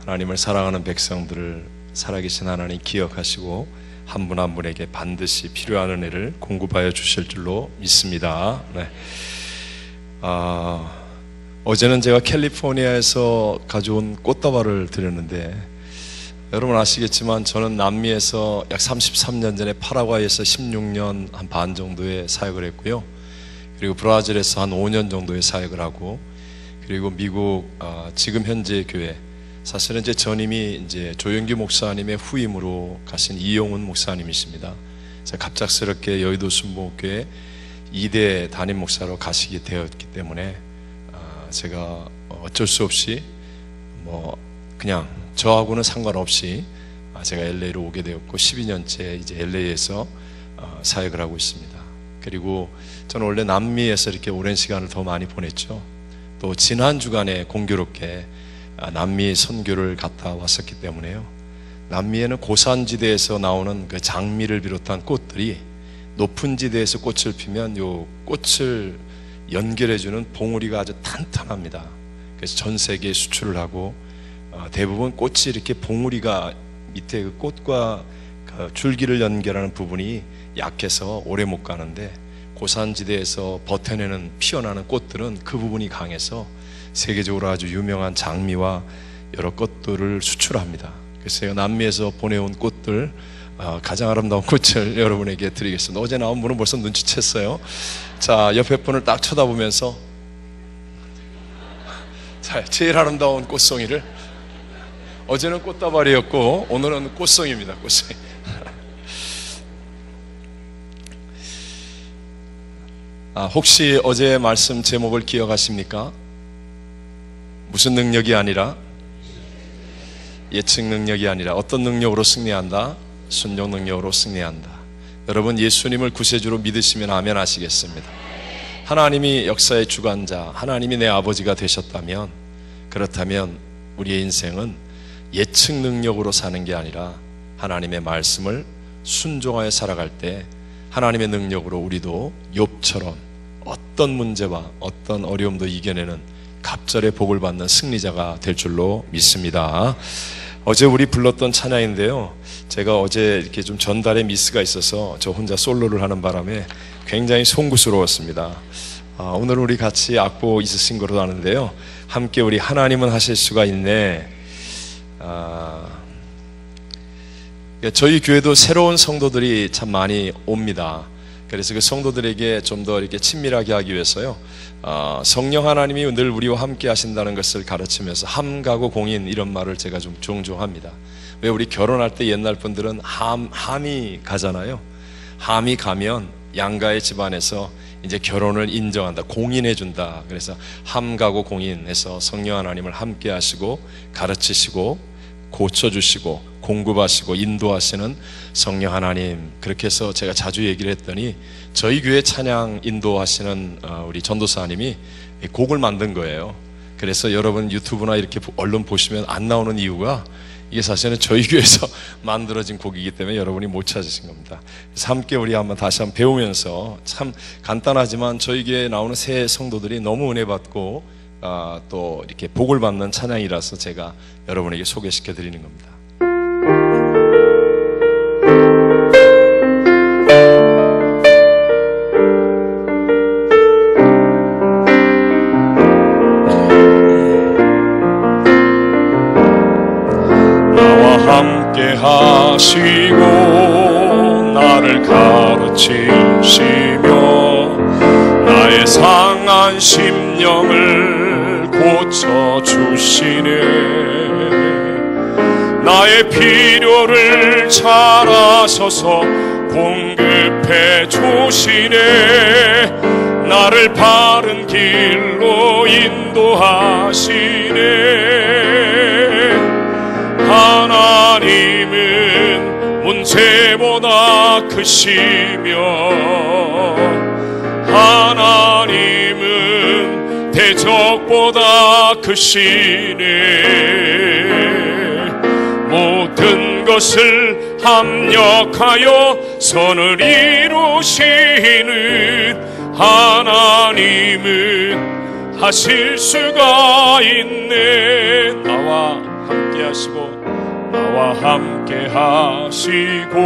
하나님을 사랑하는 백성들을 살아계신 하나님 기억하시고 한 분 한 분에게 반드시 필요한 은혜를 공급하여 주실 줄로 믿습니다. 네. 어제는 제가 캘리포니아에서 가져온 꽃다발을 드렸는데, 여러분 아시겠지만 저는 남미에서 약 33년 전에 파라과이에서 16년 한 반 정도의 사역을 했고요. 그리고 브라질에서 한 5년 정도의 사역을 하고, 그리고 미국 지금 현재 교회, 사실은 이제 전임이 이제 조영규 목사님의 후임으로 가신 이용훈 목사님이십니다. 그래서 갑작스럽게 여의도 순복음교회 2대 담임 목사로 가시게 되었기 때문에 제가 어쩔 수 없이 그냥 저하고는 상관없이 제가 LA로 오게 되었고 12년째 이제 LA에서 사역을 하고 있습니다. 그리고 저는 원래 남미에서 이렇게 오랜 시간을 더 많이 보냈죠. 또 지난 주간에 공교롭게 남미 선교를 갔다 왔었기 때문에요. 남미에는 고산지대에서 나오는 그 장미를 비롯한 꽃들이 높은 지대에서 꽃을 피면 요 꽃을 연결해주는 봉우리가 아주 탄탄합니다. 그래서 전 세계에 수출을 하고 대부분 꽃이 이렇게 봉우리가 밑에 그 꽃과 그 줄기를 연결하는 부분이 약해서 오래 못 가는데, 고산지대에서 버텨내는 피어나는 꽃들은 그 부분이 강해서 세계적으로 아주 유명한 장미와 여러 꽃들을 수출합니다. 그래서 제가 남미에서 보내온 꽃들, 가장 아름다운 꽃을 여러분에게 드리겠습니다. 어제 나온 분은 벌써 눈치챘어요. 자, 옆에 분을 딱 쳐다보면서, 자, 제일 아름다운 꽃송이를, 어제는 꽃다발이었고 오늘은 꽃송이입니다. 꽃송이. 혹시 어제 말씀 제목을 기억하십니까? 무슨 능력이 아니라, 예측 능력이 아니라 어떤 능력으로 승리한다? 순종 능력으로 승리한다. 여러분, 예수님을 구세주로 믿으시면 아멘 하시겠습니다. 하나님이 역사의 주관자, 하나님이 내 아버지가 되셨다면, 그렇다면 우리의 인생은 예측 능력으로 사는 게 아니라 하나님의 말씀을 순종하여 살아갈 때 하나님의 능력으로 우리도 욥처럼 어떤 문제와 어떤 어려움도 이겨내는 갑절의 복을 받는 승리자가 될 줄로 믿습니다. 어제 우리 불렀던 찬양인데요, 제가 어제 이렇게 좀 전달에 미스가 있어서 저 혼자 솔로를 하는 바람에 굉장히 송구스러웠습니다. 오늘 우리 같이 악보 있으신 거로 아는데요, 함께 우리 하나님은 하실 수가 있네. 저희 교회도 새로운 성도들이 참 많이 옵니다. 그래서 그 성도들에게 좀 더 이렇게 친밀하게 하기 위해서요, 성령 하나님이 늘 우리와 함께 하신다는 것을 가르치면서 함가고 공인, 이런 말을 제가 좀 종종 합니다. 왜 우리 결혼할 때 옛날 분들은 함이 가잖아요. 함이 가면 양가의 집안에서 이제 결혼을 인정한다, 공인해준다. 그래서 함가고 공인해서 성령 하나님을 함께 하시고 가르치시고 고쳐주시고 공급하시고 인도하시는 성령 하나님, 그렇게 해서 제가 자주 얘기를 했더니 저희 교회 찬양 인도하시는 우리 전도사님이 곡을 만든 거예요. 그래서 여러분 유튜브나 이렇게 얼른 보시면 안 나오는 이유가, 이게 사실은 저희 교회에서 만들어진 곡이기 때문에 여러분이 못 찾으신 겁니다. 그래서 함께 우리 다시 한번 배우면서, 참 간단하지만 저희 교회에 나오는 새 성도들이 너무 은혜 받고 또 이렇게 복을 받는 찬양이라서 제가 여러분에게 소개시켜 드리는 겁니다. 나와 함께 하시고 나를 가르치시며 나의 상한 심령을 고쳐주시네. 나의 필요를 잘 아셔서 공급해 주시네. 나를 바른 길로 인도하시네. 하나님은 문제보다 크시며 하나님은 대적보다 크시네. 모든 것을 합력하여 선을 이루시는 하나님은 하실 수가 있네. 나와 함께 하시고 나와 함께 하시고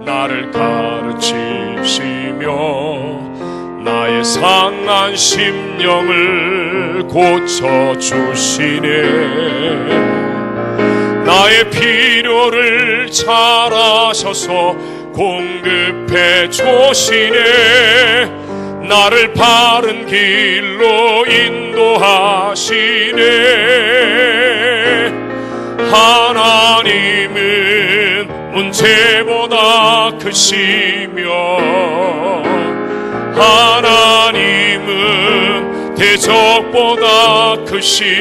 나를 가르치시며 나의 상한 심령을 고쳐주시네. 나의 필요를 잘 아셔서 공급해 주시네. 나를 바른 길로 인도하시네. 하나님은 문제보다 크시며 하나님은 대적보다 크시네.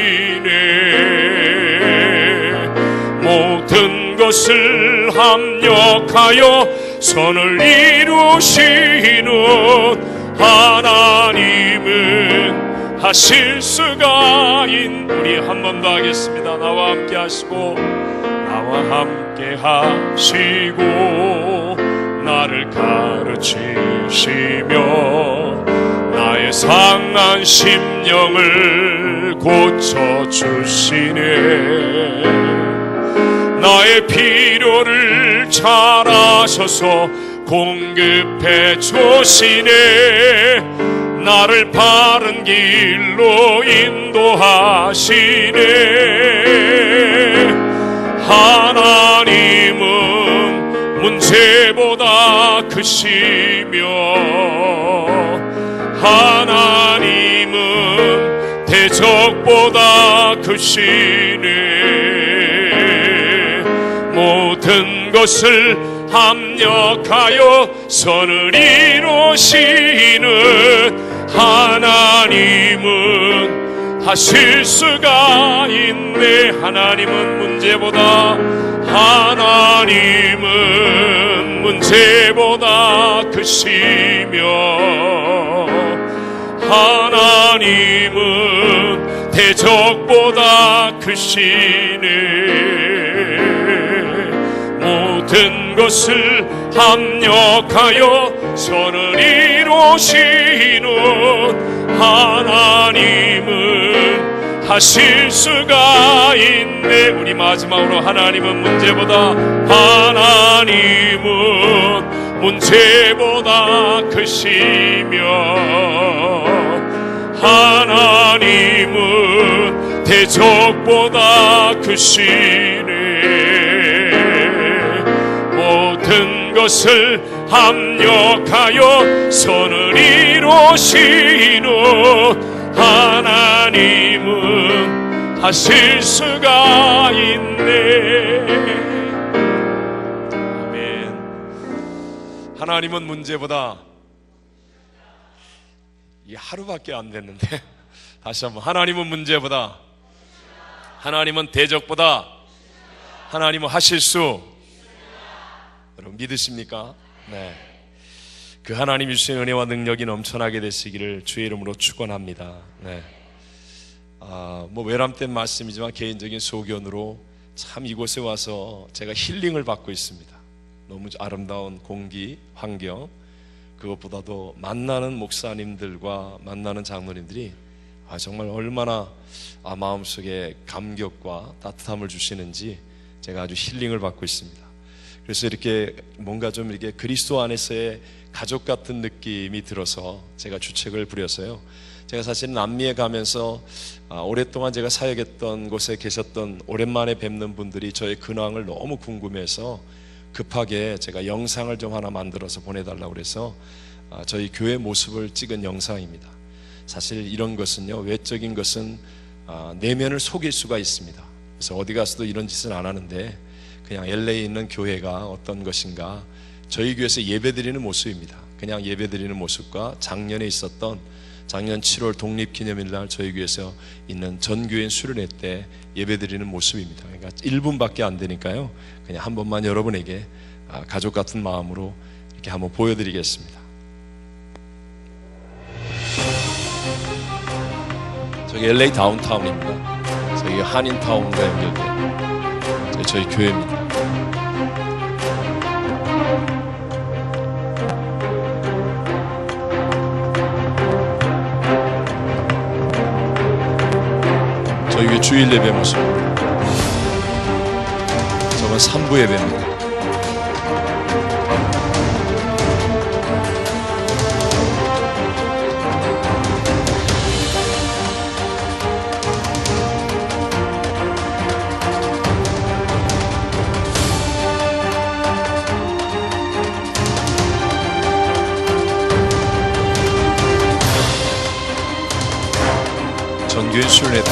모든 것을 합력하여 선을 이루시는 하나님은 하실 수가 있는. 우리 한 번 더 하겠습니다. 나와 함께 하시고 나와 함께 하시고 나를 가르치시며 나의 상한 심령을 고쳐주시네. 나의 필요를 잘 아셔서 공급해 주시네. 나를 바른 길로 인도하시네. 하나님은 문제보다 크시며 하나님은 대적보다 크시네. 모든 것을 합력하여 선을 이루시는 하나님은 하실 수가 있네. 하나님은 문제보다 크시며 하나님은 대적보다 크시네. 모든 것을 합력하여 선을 이루시는 하나님은 하실 수가 있네. 우리 마지막으로 하나님은 문제보다 크시며 하나님은 대적보다 크시네. 모든 것을 합력하여 선을 이루시는 하나님은 하실 수가 있네. 아멘. 하나님은 문제보다, 이 하루밖에 안 됐는데 다시 한번, 하나님은 문제보다, 하나님은 대적보다, 하나님은 하실 수. 여러분 믿으십니까? 네. 그 하나님이 주신 은혜와 능력이 넘쳐나게 되시기를 주의 이름으로 축원합니다. 네. 뭐 외람된 말씀이지만 개인적인 소견으로 참 이곳에 와서 제가 힐링을 받고 있습니다. 너무 아름다운 공기, 환경, 그것보다도 만나는 목사님들과 만나는 장로님들이 정말 얼마나 마음속에 감격과 따뜻함을 주시는지 제가 아주 힐링을 받고 있습니다. 그래서 이렇게 뭔가 좀 이렇게 그리스도 안에서의 가족 같은 느낌이 들어서 제가 주책을 부려서요. 제가 사실 남미에 가면서 오랫동안 제가 사역했던 곳에 계셨던 오랜만에 뵙는 분들이 저의 근황을 너무 궁금해서 급하게 제가 영상을 좀 하나 만들어서 보내달라고 그래서 저희 교회 모습을 찍은 영상입니다. 사실 이런 것은요, 외적인 것은 내면을 속일 수가 있습니다. 그래서 어디 가서도 이런 짓은 안 하는데 그냥 LA에 있는 교회가 어떤 것인가, 저희 교회에서 예배드리는 모습입니다. 그냥 예배드리는 모습과 작년 7월 독립기념일 날 저희 교회에서 있는 전교인 수련회 때 예배드리는 모습입니다. 그러니까 1분밖에 안 되니까요, 그냥 한 번만 여러분에게 가족 같은 마음으로 이렇게 한번 보여드리겠습니다. 저기 LA 다운타운입니다. 저기 한인타운과 연결된 저희 교회입니다. 저희 교회 주일 예배 모습입니다. 저건 3부 예배입니다. 전교인 순례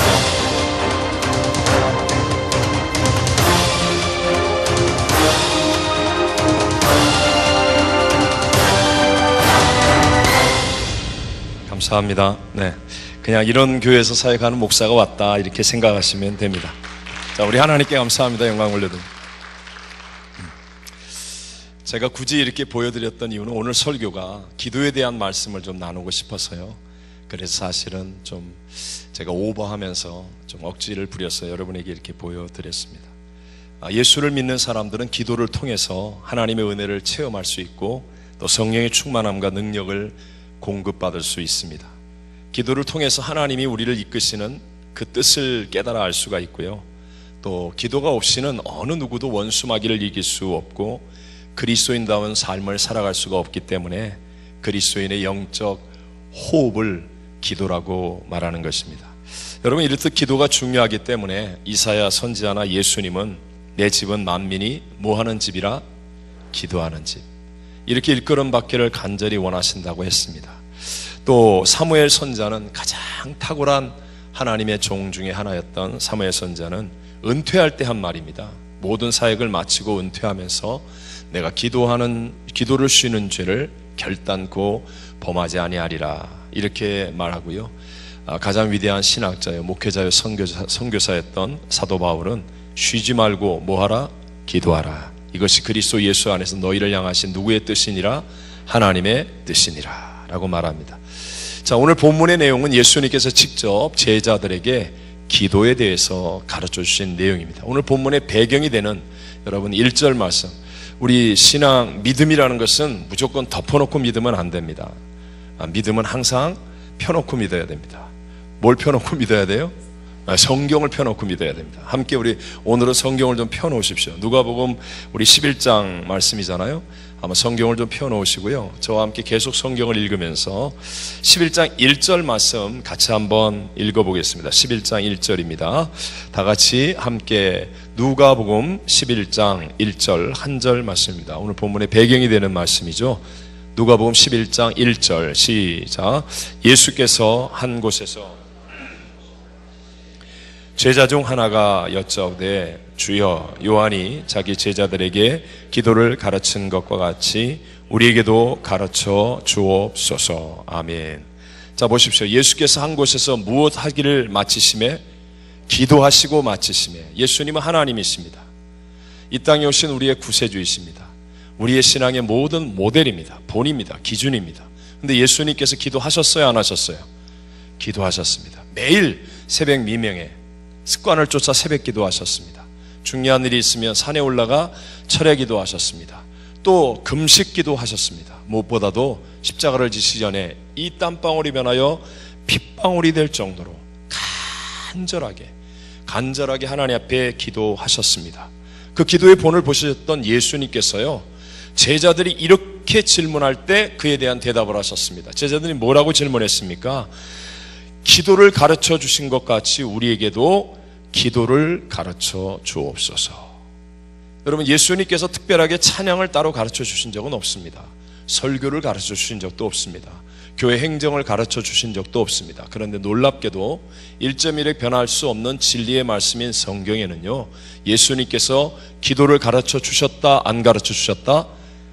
감사합니다. 네, 그냥 이런 교회에서 사역하는 목사가 왔다 이렇게 생각하시면 됩니다. 자, 우리 하나님께 감사합니다. 영광 올려드립니다. 제가 굳이 이렇게 보여드렸던 이유는 오늘 설교가 기도에 대한 말씀을 좀 나누고 싶어서요. 그래서 사실은 좀 제가 오버하면서 좀 억지를 부려서 여러분에게 이렇게 보여드렸습니다. 예수를 믿는 사람들은 기도를 통해서 하나님의 은혜를 체험할 수 있고 또 성령의 충만함과 능력을 공급받을 수 있습니다. 기도를 통해서 하나님이 우리를 이끄시는 그 뜻을 깨달아 알 수가 있고요. 또 기도가 없이는 어느 누구도 원수마귀를 이길 수 없고 그리스도인다운 삶을 살아갈 수가 없기 때문에 그리스도인의 영적 호흡을 기도라고 말하는 것입니다. 여러분, 이렇듯 기도가 중요하기 때문에 이사야 선지자나 예수님은 내 집은 만민이 뭐하는 집이라? 기도하는 집, 이렇게 일컬음 받기를 간절히 원하신다고 했습니다. 또 사무엘 선지자는 가장 탁월한 하나님의 종 중에 하나였던 사무엘 선지자는 은퇴할 때 한 말입니다. 모든 사역을 마치고 은퇴하면서 내가 기도를 쉬는 죄를 결단코 범하지 아니하리라 이렇게 말하고요. 가장 위대한 신학자요 목회자요 선교사였던 사도 바울은 쉬지 말고 뭐하라? 기도하라. 이것이 그리스도 예수 안에서 너희를 향하신 누구의 뜻이니라? 하나님의 뜻이니라 라고 말합니다. 자, 오늘 본문의 내용은 예수님께서 직접 제자들에게 기도에 대해서 가르쳐 주신 내용입니다. 오늘 본문의 배경이 되는 여러분 1절 말씀, 우리 신앙 믿음이라는 것은 무조건 덮어놓고 믿으면 안 됩니다. 믿음은 항상 펴놓고 믿어야 됩니다. 뭘 펴놓고 믿어야 돼요? 성경을 펴놓고 믿어야 됩니다. 함께 우리 오늘은 성경을 좀 펴놓으십시오. 누가복음 우리 11장 말씀이잖아요. 아마 성경을 좀 펴놓으시고요. 저와 함께 계속 성경을 읽으면서 11장 1절 말씀 같이 한번 읽어보겠습니다. 11장 1절입니다. 다 같이 함께 누가복음 11장 1절 한 절 말씀입니다. 오늘 본문의 배경이 되는 말씀이죠. 누가복음 11장 1절 시작. 예수께서 한 곳에서 제자 중 하나가 여짜오되 주여, 요한이 자기 제자들에게 기도를 가르친 것과 같이 우리에게도 가르쳐 주옵소서. 아멘. 자, 보십시오. 예수께서 한 곳에서 무엇 하기를 마치심에? 기도하시고 마치심에. 예수님은 하나님이십니다. 이 땅에 오신 우리의 구세주이십니다. 우리의 신앙의 모든 모델입니다. 본입니다. 기준입니다. 근데 예수님께서 기도하셨어요, 안 하셨어요? 기도하셨습니다. 매일 새벽 미명에 습관을 쫓아 새벽 기도하셨습니다. 중요한 일이 있으면 산에 올라가 철야 기도하셨습니다. 또 금식 기도하셨습니다. 무엇보다도 십자가를 지시기 전에 이 땀방울이 변하여 핏방울이 될 정도로 간절하게 하나님 앞에 기도하셨습니다. 그 기도의 본을 보셨던 예수님께서요, 제자들이 이렇게 질문할 때 그에 대한 대답을 하셨습니다. 제자들이 뭐라고 질문했습니까? 기도를 가르쳐 주신 것 같이 우리에게도 기도를 가르쳐 주옵소서. 여러분, 예수님께서 특별하게 찬양을 따로 가르쳐 주신 적은 없습니다. 설교를 가르쳐 주신 적도 없습니다. 교회 행정을 가르쳐 주신 적도 없습니다. 그런데 놀랍게도 1.1획 변할 수 없는 진리의 말씀인 성경에는요, 예수님께서 기도를 가르쳐 주셨다, 안 가르쳐 주셨다?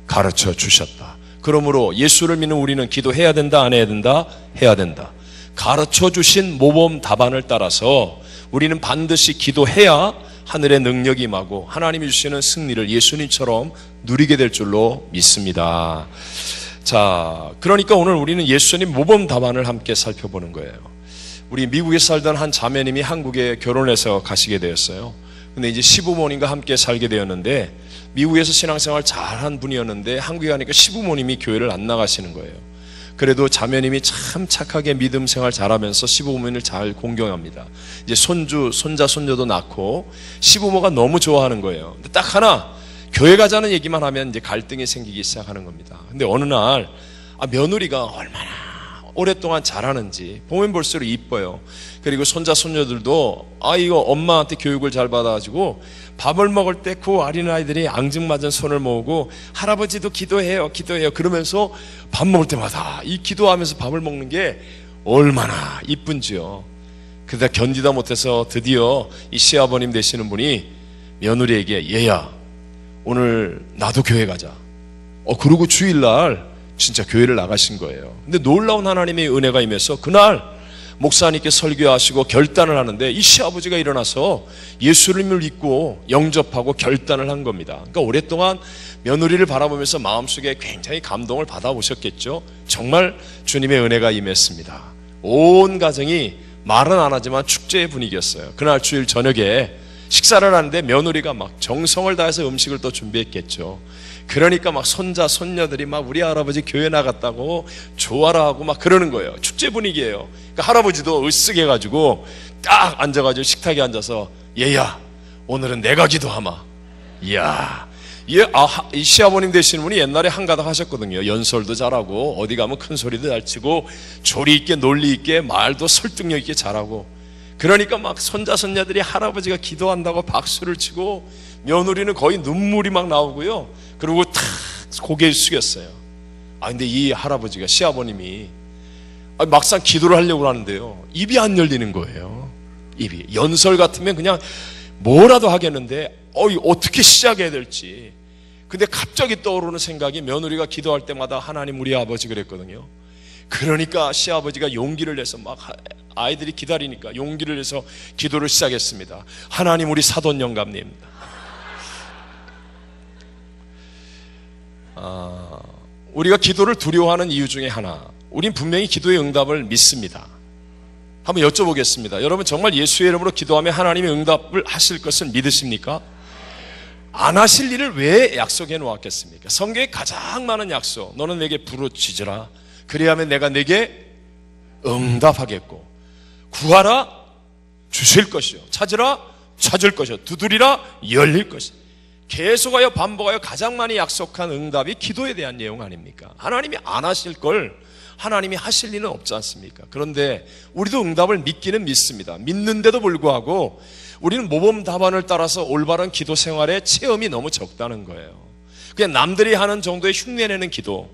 가르쳐 주셨다. 그러므로 예수를 믿는 우리는 기도해야 된다, 안 해야 된다? 해야 된다. 가르쳐 주신 모범 답안을 따라서 우리는 반드시 기도해야 하늘의 능력이 임하고 하나님이 주시는 승리를 예수님처럼 누리게 될 줄로 믿습니다. 자, 그러니까 오늘 우리는 예수님 모범 답안을 함께 살펴보는 거예요. 우리 미국에 살던 한 자매님이 한국에 결혼해서 가시게 되었어요. 근데 이제 시부모님과 함께 살게 되었는데, 미국에서 신앙생활 잘한 분이었는데 한국에 가니까 시부모님이 교회를 안 나가시는 거예요. 그래도 자매님이 참 착하게 믿음 생활 잘하면서 시부모님을 잘 공경합니다. 이제 손주, 손자, 손녀도 낳고 시부모가 너무 좋아하는 거예요. 근데 딱 하나 교회 가자는 얘기만 하면 이제 갈등이 생기기 시작하는 겁니다. 근데 어느 날 며느리가 얼마나 오랫동안 잘하는지 보면 볼수록 이뻐요. 그리고 손자, 손녀들도 이거 엄마한테 교육을 잘 받아가지고 밥을 먹을 때 그 어린아이들이 앙증맞은 손을 모으고 할아버지도 기도해요 그러면서 밥 먹을 때마다 이 기도하면서 밥을 먹는 게 얼마나 이쁜지요. 그러다 견디다 못해서 드디어 이 시아버님 되시는 분이 며느리에게 얘야 오늘 나도 교회 가자. 그러고 주일날 진짜 교회를 나가신 거예요. 근데 놀라운 하나님의 은혜가 임해서 그날 목사님께 설교하시고 결단을 하는데 이 시아버지가 일어나서 예수님을 믿고 영접하고 결단을 한 겁니다. 그러니까 오랫동안 며느리를 바라보면서 마음속에 굉장히 감동을 받아오셨겠죠. 정말 주님의 은혜가 임했습니다. 온 가정이 말은 안 하지만 축제의 분위기였어요. 그날 주일 저녁에 식사를 하는데 며느리가 막 정성을 다해서 음식을 또 준비했겠죠. 그러니까 막 손자, 손녀들이 막 우리 할아버지 교회 나갔다고 좋아라 하고 막 그러는 거예요. 축제 분위기예요. 그러니까 할아버지도 으쓱해가지고 딱 앉아가지고 식탁에 앉아서 얘야, 오늘은 내가 기도하마. 이야, 이 시아버님 되시는 분이 옛날에 한가닥 하셨거든요. 연설도 잘하고 어디 가면 큰 소리도 잘 치고 조리 있게 논리 있게 말도 설득력 있게 잘하고 그러니까 막 손자, 손녀들이 할아버지가 기도한다고 박수를 치고 며느리는 거의 눈물이 막 나오고요. 그리고 탁 고개를 숙였어요. 근데 이 할아버지가 시아버님이 막상 기도를 하려고 하는데요. 입이 안 열리는 거예요. 입이. 연설 같으면 그냥 뭐라도 하겠는데 어떻게 시작해야 될지. 근데 갑자기 떠오르는 생각이 며느리가 기도할 때마다 하나님 우리 아버지 그랬거든요. 그러니까 시아버지가 용기를 내서 막 아이들이 기다리니까 용기를 내서 기도를 시작했습니다. 하나님 우리 사돈 영감님, 우리가 기도를 두려워하는 이유 중에 하나, 우린 분명히 기도의 응답을 믿습니다. 한번 여쭤보겠습니다. 여러분 정말 예수의 이름으로 기도하면 하나님의 응답을 하실 것을 믿으십니까? 안 하실 일을 왜 약속해 놓았겠습니까? 성경에 가장 많은 약속, 너는 내게 부르짖으라 그리하면 내가 내게 응답하겠고, 구하라 주실 것이요, 찾으라 찾을 것이요, 두드리라 열릴 것이요. 계속하여 반복하여 가장 많이 약속한 응답이 기도에 대한 내용 아닙니까? 하나님이 안 하실 걸 하나님이 하실 리는 없지 않습니까? 그런데 우리도 응답을 믿기는 믿습니다. 믿는데도 불구하고 우리는 모범 답안을 따라서 올바른 기도 생활의 체험이 너무 적다는 거예요. 그냥 남들이 하는 정도의 흉내내는 기도,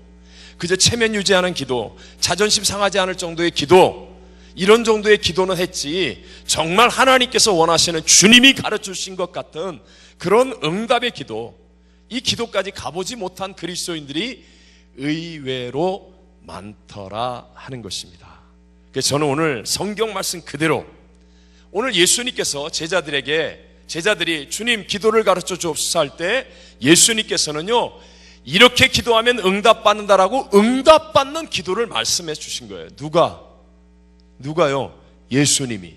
그저 체면 유지하는 기도, 자존심 상하지 않을 정도의 기도, 이런 정도의 기도는 했지 정말 하나님께서 원하시는 주님이 가르쳐주신 것 같은 그런 응답의 기도, 이 기도까지 가보지 못한 그리스도인들이 의외로 많더라 하는 것입니다. 그래서 저는 오늘 성경 말씀 그대로, 오늘 예수님께서 제자들이 주님 기도를 가르쳐 주옵소서 할 때 예수님께서는요 이렇게 기도하면 응답받는다라고 응답받는 기도를 말씀해 주신 거예요. 누가요? 예수님이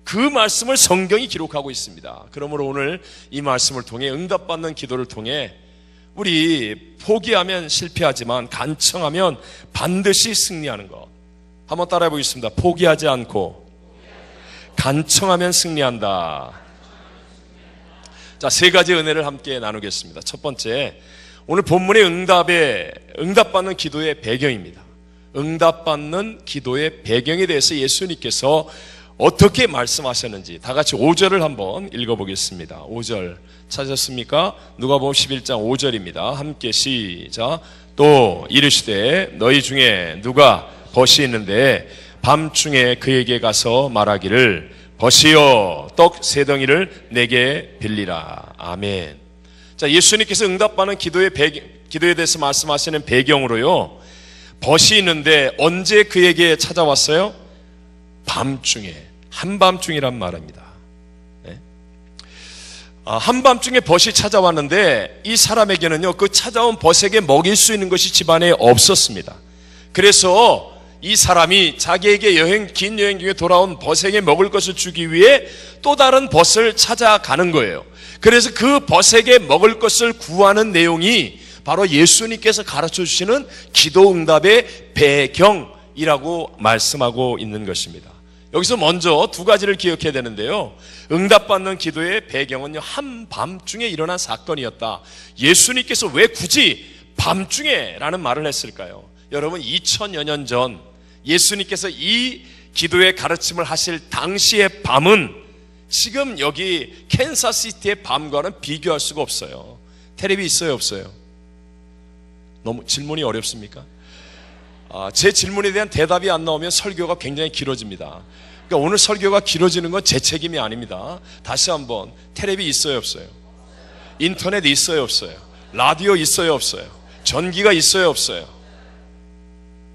그 말씀을 성경이 기록하고 있습니다. 그러므로 오늘 이 말씀을 통해 응답받는 기도를 통해 우리 포기하면 실패하지만 간청하면 반드시 승리하는 것 한번 따라해 보겠습니다. 포기하지 않고 간청하면 승리한다. 자, 세 가지 은혜를 함께 나누겠습니다. 첫 번째, 오늘 본문의 응답받는 기도의 배경입니다. 응답받는 기도의 배경에 대해서 예수님께서 어떻게 말씀하셨는지 다 같이 5절을 한번 읽어보겠습니다. 5절 찾으셨습니까? 누가복음 11장 5절입니다. 함께 시작. 또 이르시되 너희 중에 누가 벗이 있는데 밤중에 그에게 가서 말하기를 벗이여 떡 세 덩이를 내게 빌리라. 아멘. 자, 예수님께서 응답받는 기도에 대해서 말씀하시는 배경으로요, 벗이 있는데 언제 그에게 찾아왔어요? 밤중에, 한밤중이란 말입니다. 네? 한밤중에 벗이 찾아왔는데 이 사람에게는요 그 찾아온 벗에게 먹일 수 있는 것이 집안에 없었습니다. 그래서 이 사람이 자기에게 긴 여행 중에 돌아온 벗에게 먹을 것을 주기 위해 또 다른 벗을 찾아가는 거예요. 그래서 그 벗에게 먹을 것을 구하는 내용이 바로 예수님께서 가르쳐 주시는 기도 응답의 배경이라고 말씀하고 있는 것입니다. 여기서 먼저 두 가지를 기억해야 되는데요. 응답받는 기도의 배경은요, 한밤중에 일어난 사건이었다. 예수님께서 왜 굳이 밤중에 라는 말을 했을까요? 여러분, 2000여 년 전 예수님께서 이 기도의 가르침을 하실 당시의 밤은 지금 여기 캔사스시티의 밤과는 비교할 수가 없어요. 텔레비 있어요, 없어요? 너무 질문이 어렵습니까? 제 질문에 대한 대답이 안 나오면 설교가 굉장히 길어집니다. 그러니까 오늘 설교가 길어지는 건 제 책임이 아닙니다. 다시 한번, 텔레비 있어요, 없어요? 인터넷 있어요, 없어요? 라디오 있어요, 없어요? 전기가 있어요, 없어요?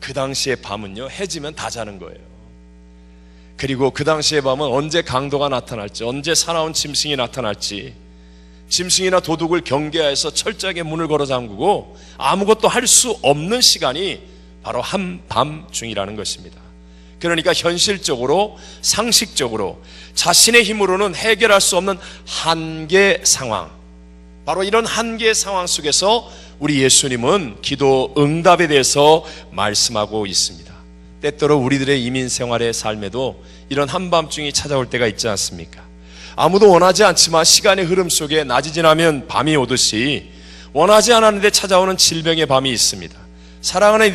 그 당시의 밤은요, 해지면 다 자는 거예요. 그리고 그 당시의 밤은 언제 강도가 나타날지, 언제 사나운 짐승이 나타날지, 짐승이나 도둑을 경계하여서 철저하게 문을 걸어 잠그고 아무것도 할 수 없는 시간이 바로 한밤중이라는 것입니다. 그러니까 현실적으로, 상식적으로 자신의 힘으로는 해결할 수 없는 한계 상황, 바로 이런 한계 상황 속에서 우리 예수님은 기도 응답에 대해서 말씀하고 있습니다. 때때로 우리들의 이민 생활의 삶에도 이런 한밤중이 찾아올 때가 있지 않습니까? 아무도 원하지 않지만 시간의 흐름 속에 낮이 지나면 밤이 오듯이 원하지 않았는데 찾아오는 질병의 밤이 있습니다. 사랑하는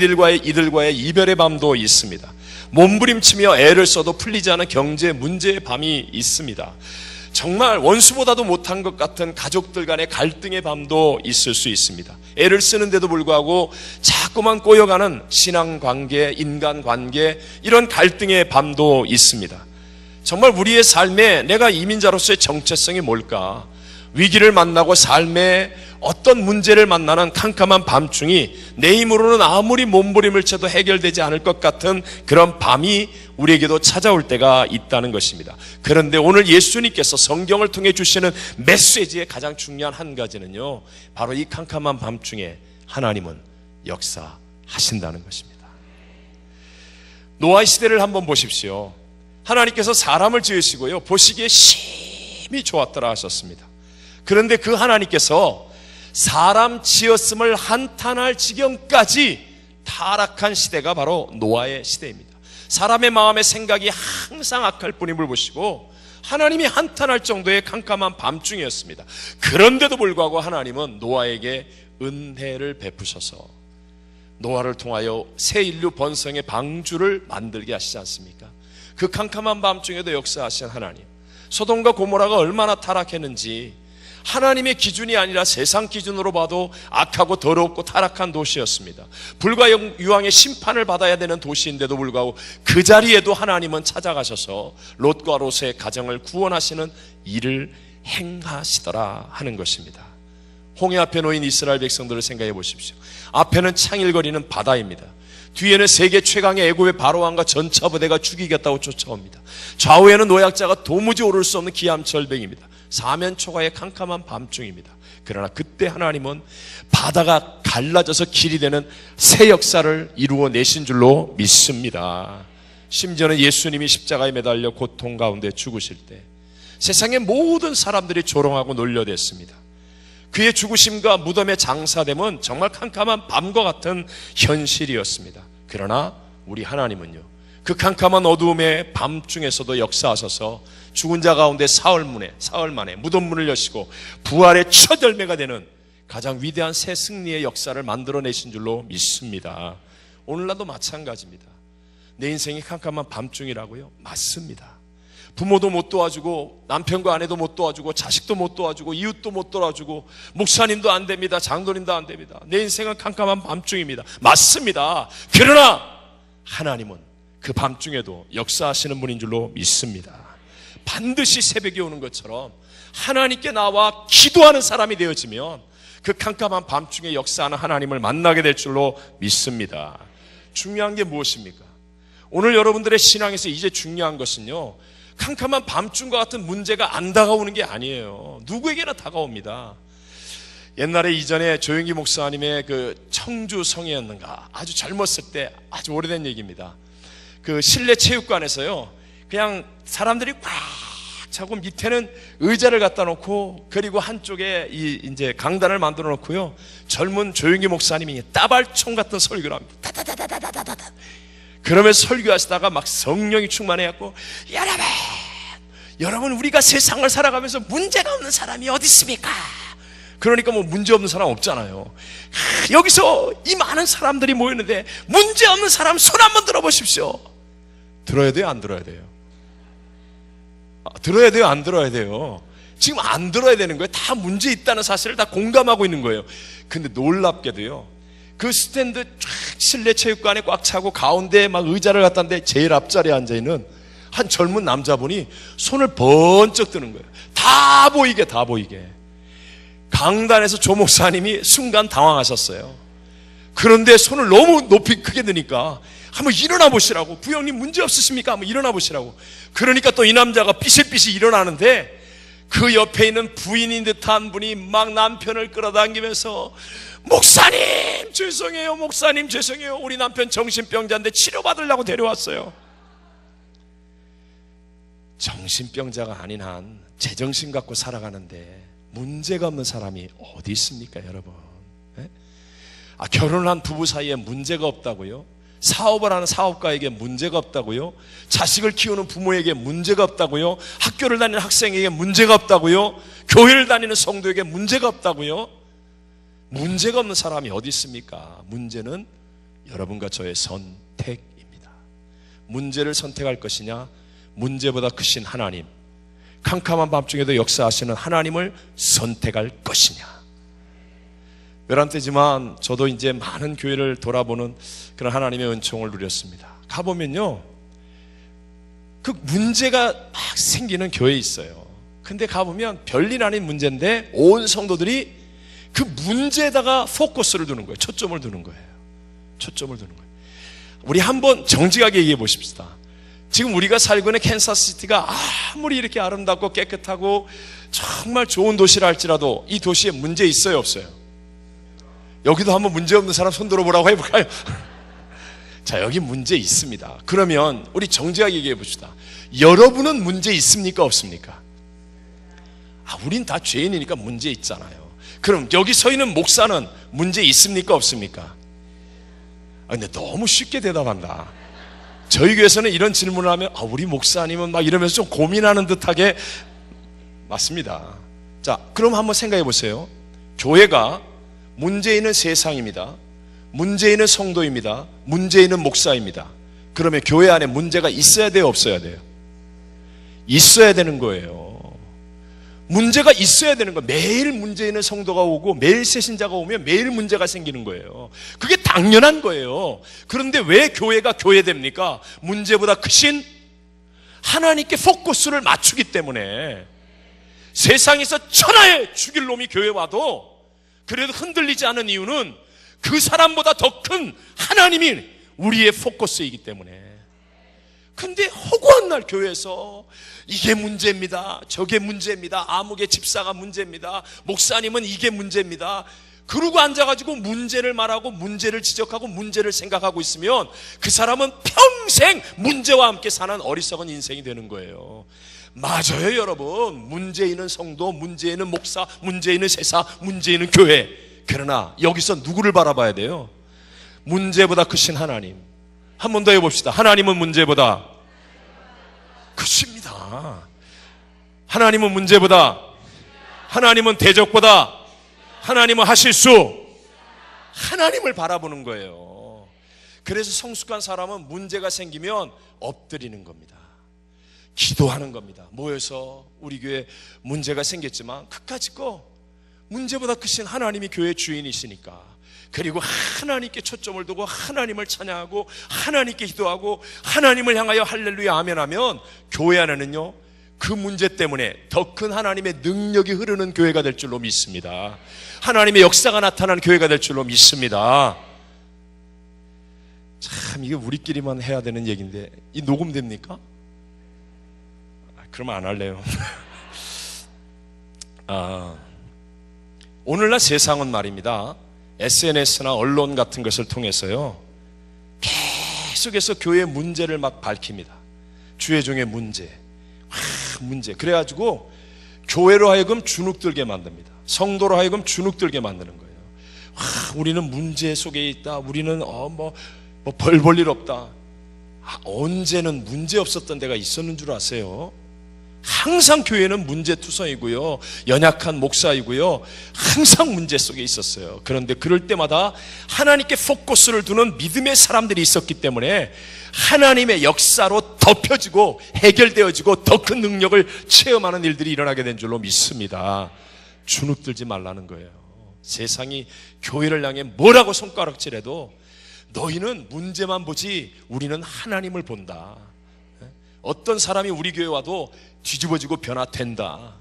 이들과의 이별의 밤도 있습니다. 몸부림치며 애를 써도 풀리지 않은 경제 문제의 밤이 있습니다. 정말 원수보다도 못한 것 같은 가족들 간의 갈등의 밤도 있을 수 있습니다. 애를 쓰는데도 불구하고 자꾸만 꼬여가는 신앙관계, 인간관계, 이런 갈등의 밤도 있습니다. 정말 우리의 삶에 내가 이민자로서의 정체성이 뭘까? 위기를 만나고 삶의 어떤 문제를 만나는 캄캄한 밤중이 내 힘으로는 아무리 몸부림을 쳐도 해결되지 않을 것 같은 그런 밤이 우리에게도 찾아올 때가 있다는 것입니다. 그런데 오늘 예수님께서 성경을 통해 주시는 메시지의 가장 중요한 한 가지는요, 바로 이 캄캄한 밤중에 하나님은 역사하신다는 것입니다. 노아의 시대를 한번 보십시오. 하나님께서 사람을 지으시고요, 보시기에 심히 좋았더라 하셨습니다. 그런데 그 하나님께서 사람 지었음을 한탄할 지경까지 타락한 시대가 바로 노아의 시대입니다. 사람의 마음의 생각이 항상 악할 뿐임을 보시고 하나님이 한탄할 정도의 캄캄한 밤중이었습니다. 그런데도 불구하고 하나님은 노아에게 은혜를 베푸셔서 노아를 통하여 새 인류 번성의 방주를 만들게 하시지 않습니까? 그 캄캄한 밤중에도 역사하신 하나님, 소돔과 고모라가 얼마나 타락했는지 하나님의 기준이 아니라 세상 기준으로 봐도 악하고 더럽고 타락한 도시였습니다. 불과 유황의 심판을 받아야 되는 도시인데도 불구하고 그 자리에도 하나님은 찾아가셔서 롯과 롯의 가정을 구원하시는 일을 행하시더라 하는 것입니다. 홍해 앞에 놓인 이스라엘 백성들을 생각해 보십시오. 앞에는 창일거리는 바다입니다. 뒤에는 세계 최강의 애굽의 바로왕과 전차 부대가 죽이겠다고 쫓아옵니다. 좌우에는 노약자가 도무지 오를 수 없는 기암절벽입니다. 사면초가의 캄캄한 밤중입니다. 그러나 그때 하나님은 바다가 갈라져서 길이 되는 새 역사를 이루어내신 줄로 믿습니다. 심지어는 예수님이 십자가에 매달려 고통 가운데 죽으실 때 세상의 모든 사람들이 조롱하고 놀려댔습니다. 그의 죽으심과 무덤의 장사됨은 정말 캄캄한 밤과 같은 현실이었습니다. 그러나 우리 하나님은요, 그 캄캄한 어두움의 밤중에서도 역사하셔서 죽은 자 가운데 사흘 만에 무덤문을 여시고 부활의 첫 열매가 되는 가장 위대한 새 승리의 역사를 만들어내신 줄로 믿습니다. 오늘날도 마찬가지입니다. 내 인생이 캄캄한 밤중이라고요? 맞습니다. 부모도 못 도와주고 남편과 아내도 못 도와주고 자식도 못 도와주고 이웃도 못 도와주고 목사님도 안 됩니다. 장로님도 안 됩니다. 내 인생은 캄캄한 밤중입니다. 맞습니다. 그러나 하나님은 그 밤중에도 역사하시는 분인 줄로 믿습니다. 반드시 새벽이 오는 것처럼 하나님께 나와 기도하는 사람이 되어지면 그 캄캄한 밤중에 역사하는 하나님을 만나게 될 줄로 믿습니다. 중요한 게 무엇입니까? 오늘 여러분들의 신앙에서 이제 중요한 것은요, 캄캄한 밤중과 같은 문제가 안 다가오는 게 아니에요. 누구에게나 다가옵니다. 옛날에 이전에 조영기 목사님의 그 청주 성이었는가, 아주 젊었을 때, 아주 오래된 얘기입니다. 그 실내 체육관에서요, 그냥 사람들이 꽉 차고 밑에는 의자를 갖다 놓고 그리고 한쪽에 이제 강단을 만들어 놓고요. 젊은 조용기 목사님이 따발총 같은 설교를 합니다. 다다다다다다다. 그러면서 설교하시다가 막 성령이 충만해갖고 여러분 우리가 세상을 살아가면서 문제가 없는 사람이 어디 있습니까? 그러니까 뭐 문제 없는 사람 없잖아요. 여기서 이 많은 사람들이 모였는데 문제 없는 사람 손 한번 들어보십시오. 들어야 돼요, 안 들어야 돼요? 들어야 돼요, 안 들어야 돼요? 지금 안 들어야 되는 거예요. 다 문제 있다는 사실을 다 공감하고 있는 거예요. 근데 놀랍게도요, 그 스탠드 쫙 실내 체육관에 꽉 차고 가운데에 막 의자를 갖다 놨는데 제일 앞자리에 앉아있는 한 젊은 남자분이 손을 번쩍 드는 거예요. 다 보이게, 다 보이게. 강단에서 조 목사님이 순간 당황하셨어요. 그런데 손을 너무 높이 크게 드니까 한번 일어나 보시라고. 부형님 문제 없으십니까? 한번 일어나 보시라고. 그러니까 또 이 남자가 삐실삐실 일어나는데 그 옆에 있는 부인인 듯한 분이 막 남편을 끌어당기면서 목사님 죄송해요, 목사님 죄송해요, 우리 남편 정신병자인데 치료받으려고 데려왔어요. 정신병자가 아닌 한 제정신 갖고 살아가는데 문제가 없는 사람이 어디 있습니까, 여러분? 네? 결혼한 부부 사이에 문제가 없다고요? 사업을 하는 사업가에게 문제가 없다고요? 자식을 키우는 부모에게 문제가 없다고요? 학교를 다니는 학생에게 문제가 없다고요? 교회를 다니는 성도에게 문제가 없다고요? 문제가 없는 사람이 어디 있습니까? 문제는 여러분과 저의 선택입니다. 문제를 선택할 것이냐, 문제보다 크신 하나님, 캄캄한 밤중에도 역사하시는 하나님을 선택할 것이냐. 11대지만 저도 이제 많은 교회를 돌아보는 그런 하나님의 은총을 누렸습니다. 가보면요, 그 문제가 막 생기는 교회에 있어요. 근데 가보면 별일 아닌 문제인데 온 성도들이 그 문제에다가 포커스를 두는 거예요. 초점을 두는 거예요. 초점을 두는 거예요. 우리 한번 정직하게 얘기해 보십시다. 지금 우리가 살고 있는 캔사스시티가 아무리 이렇게 아름답고 깨끗하고 정말 좋은 도시라 할지라도 이 도시에 문제 있어요, 없어요? 여기도 한번 문제 없는 사람 손 들어보라고 해볼까요? 자, 여기 문제 있습니다. 그러면 우리 정직하게 얘기해 봅시다. 여러분은 문제 있습니까, 없습니까? 우린 다 죄인이니까 문제 있잖아요. 그럼 여기 서 있는 목사는 문제 있습니까, 없습니까? 근데 너무 쉽게 대답한다. 저희 교회에서는 이런 질문을 하면 우리 목사님은 막 이러면서 좀 고민하는 듯하게. 맞습니다. 자, 그럼 한번 생각해 보세요. 교회가 문제 있는 세상입니다. 문제 있는 성도입니다. 문제 있는 목사입니다. 그러면 교회 안에 문제가 있어야 돼요, 없어야 돼요? 있어야 되는 거예요. 문제가 있어야 되는 거예요. 매일 문제 있는 성도가 오고 매일 새신자가 오면 매일 문제가 생기는 거예요. 그게 당연한 거예요. 그런데 왜 교회가 교회됩니까? 문제보다 크신 하나님께 포커스를 맞추기 때문에. 세상에서 천하에 죽일 놈이 교회 와도 그래도 흔들리지 않은 이유는 그 사람보다 더 큰 하나님이 우리의 포커스이기 때문에. 근데 허구한 날 교회에서 이게 문제입니다, 저게 문제입니다, 아무개 집사가 문제입니다, 목사님은 이게 문제입니다, 그러고 앉아가지고 문제를 말하고 문제를 지적하고 문제를 생각하고 있으면 그 사람은 평생 문제와 함께 사는 어리석은 인생이 되는 거예요. 맞아요, 여러분. 문제 있는 성도, 문제 있는 목사, 문제 있는 세사, 문제 있는 교회. 그러나 여기서 누구를 바라봐야 돼요? 문제보다 크신 하나님. 한 번 더 해봅시다. 하나님은 문제보다 크십니다. 하나님은 문제보다, 하나님은 대적보다, 하나님은 하실 수, 하나님을 바라보는 거예요. 그래서 성숙한 사람은 문제가 생기면 엎드리는 겁니다. 기도하는 겁니다. 모여서 우리 교회 문제가 생겼지만 그까짓 거 문제보다 크신 하나님이 교회 주인이시니까, 그리고 하나님께 초점을 두고 하나님을 찬양하고 하나님께 기도하고 하나님을 향하여 할렐루야 아멘 하면 교회 안에는요, 그 문제 때문에 더 큰 하나님의 능력이 흐르는 교회가 될 줄로 믿습니다. 하나님의 역사가 나타나는 교회가 될 줄로 믿습니다. 참, 이게 우리끼리만 해야 되는 얘기인데 이 녹음됩니까? 그러면 안 할래요. 오늘날 세상은 말입니다, SNS나 언론 같은 것을 통해서요, 계속해서 교회의 문제를 막 밝힙니다. 주의 종의 문제, 문제. 그래가지고 교회로 하여금 주눅들게 만듭니다. 성도로 하여금 주눅들게 만드는 거예요. 우리는 문제 속에 있다. 우리는 벌 볼 일 없다. 언제는 문제 없었던 데가 있었는 줄 아세요? 항상 교회는 문제투성이고요, 연약한 목사이고요, 항상 문제 속에 있었어요. 그런데 그럴 때마다 하나님께 포커스를 두는 믿음의 사람들이 있었기 때문에 하나님의 역사로 덮여지고 해결되어지고 더 큰 능력을 체험하는 일들이 일어나게 된 줄로 믿습니다. 주눅들지 말라는 거예요. 세상이 교회를 향해 뭐라고 손가락질해도 너희는 문제만 보지 우리는 하나님을 본다. 어떤 사람이 우리 교회 와도 뒤집어지고 변화된다.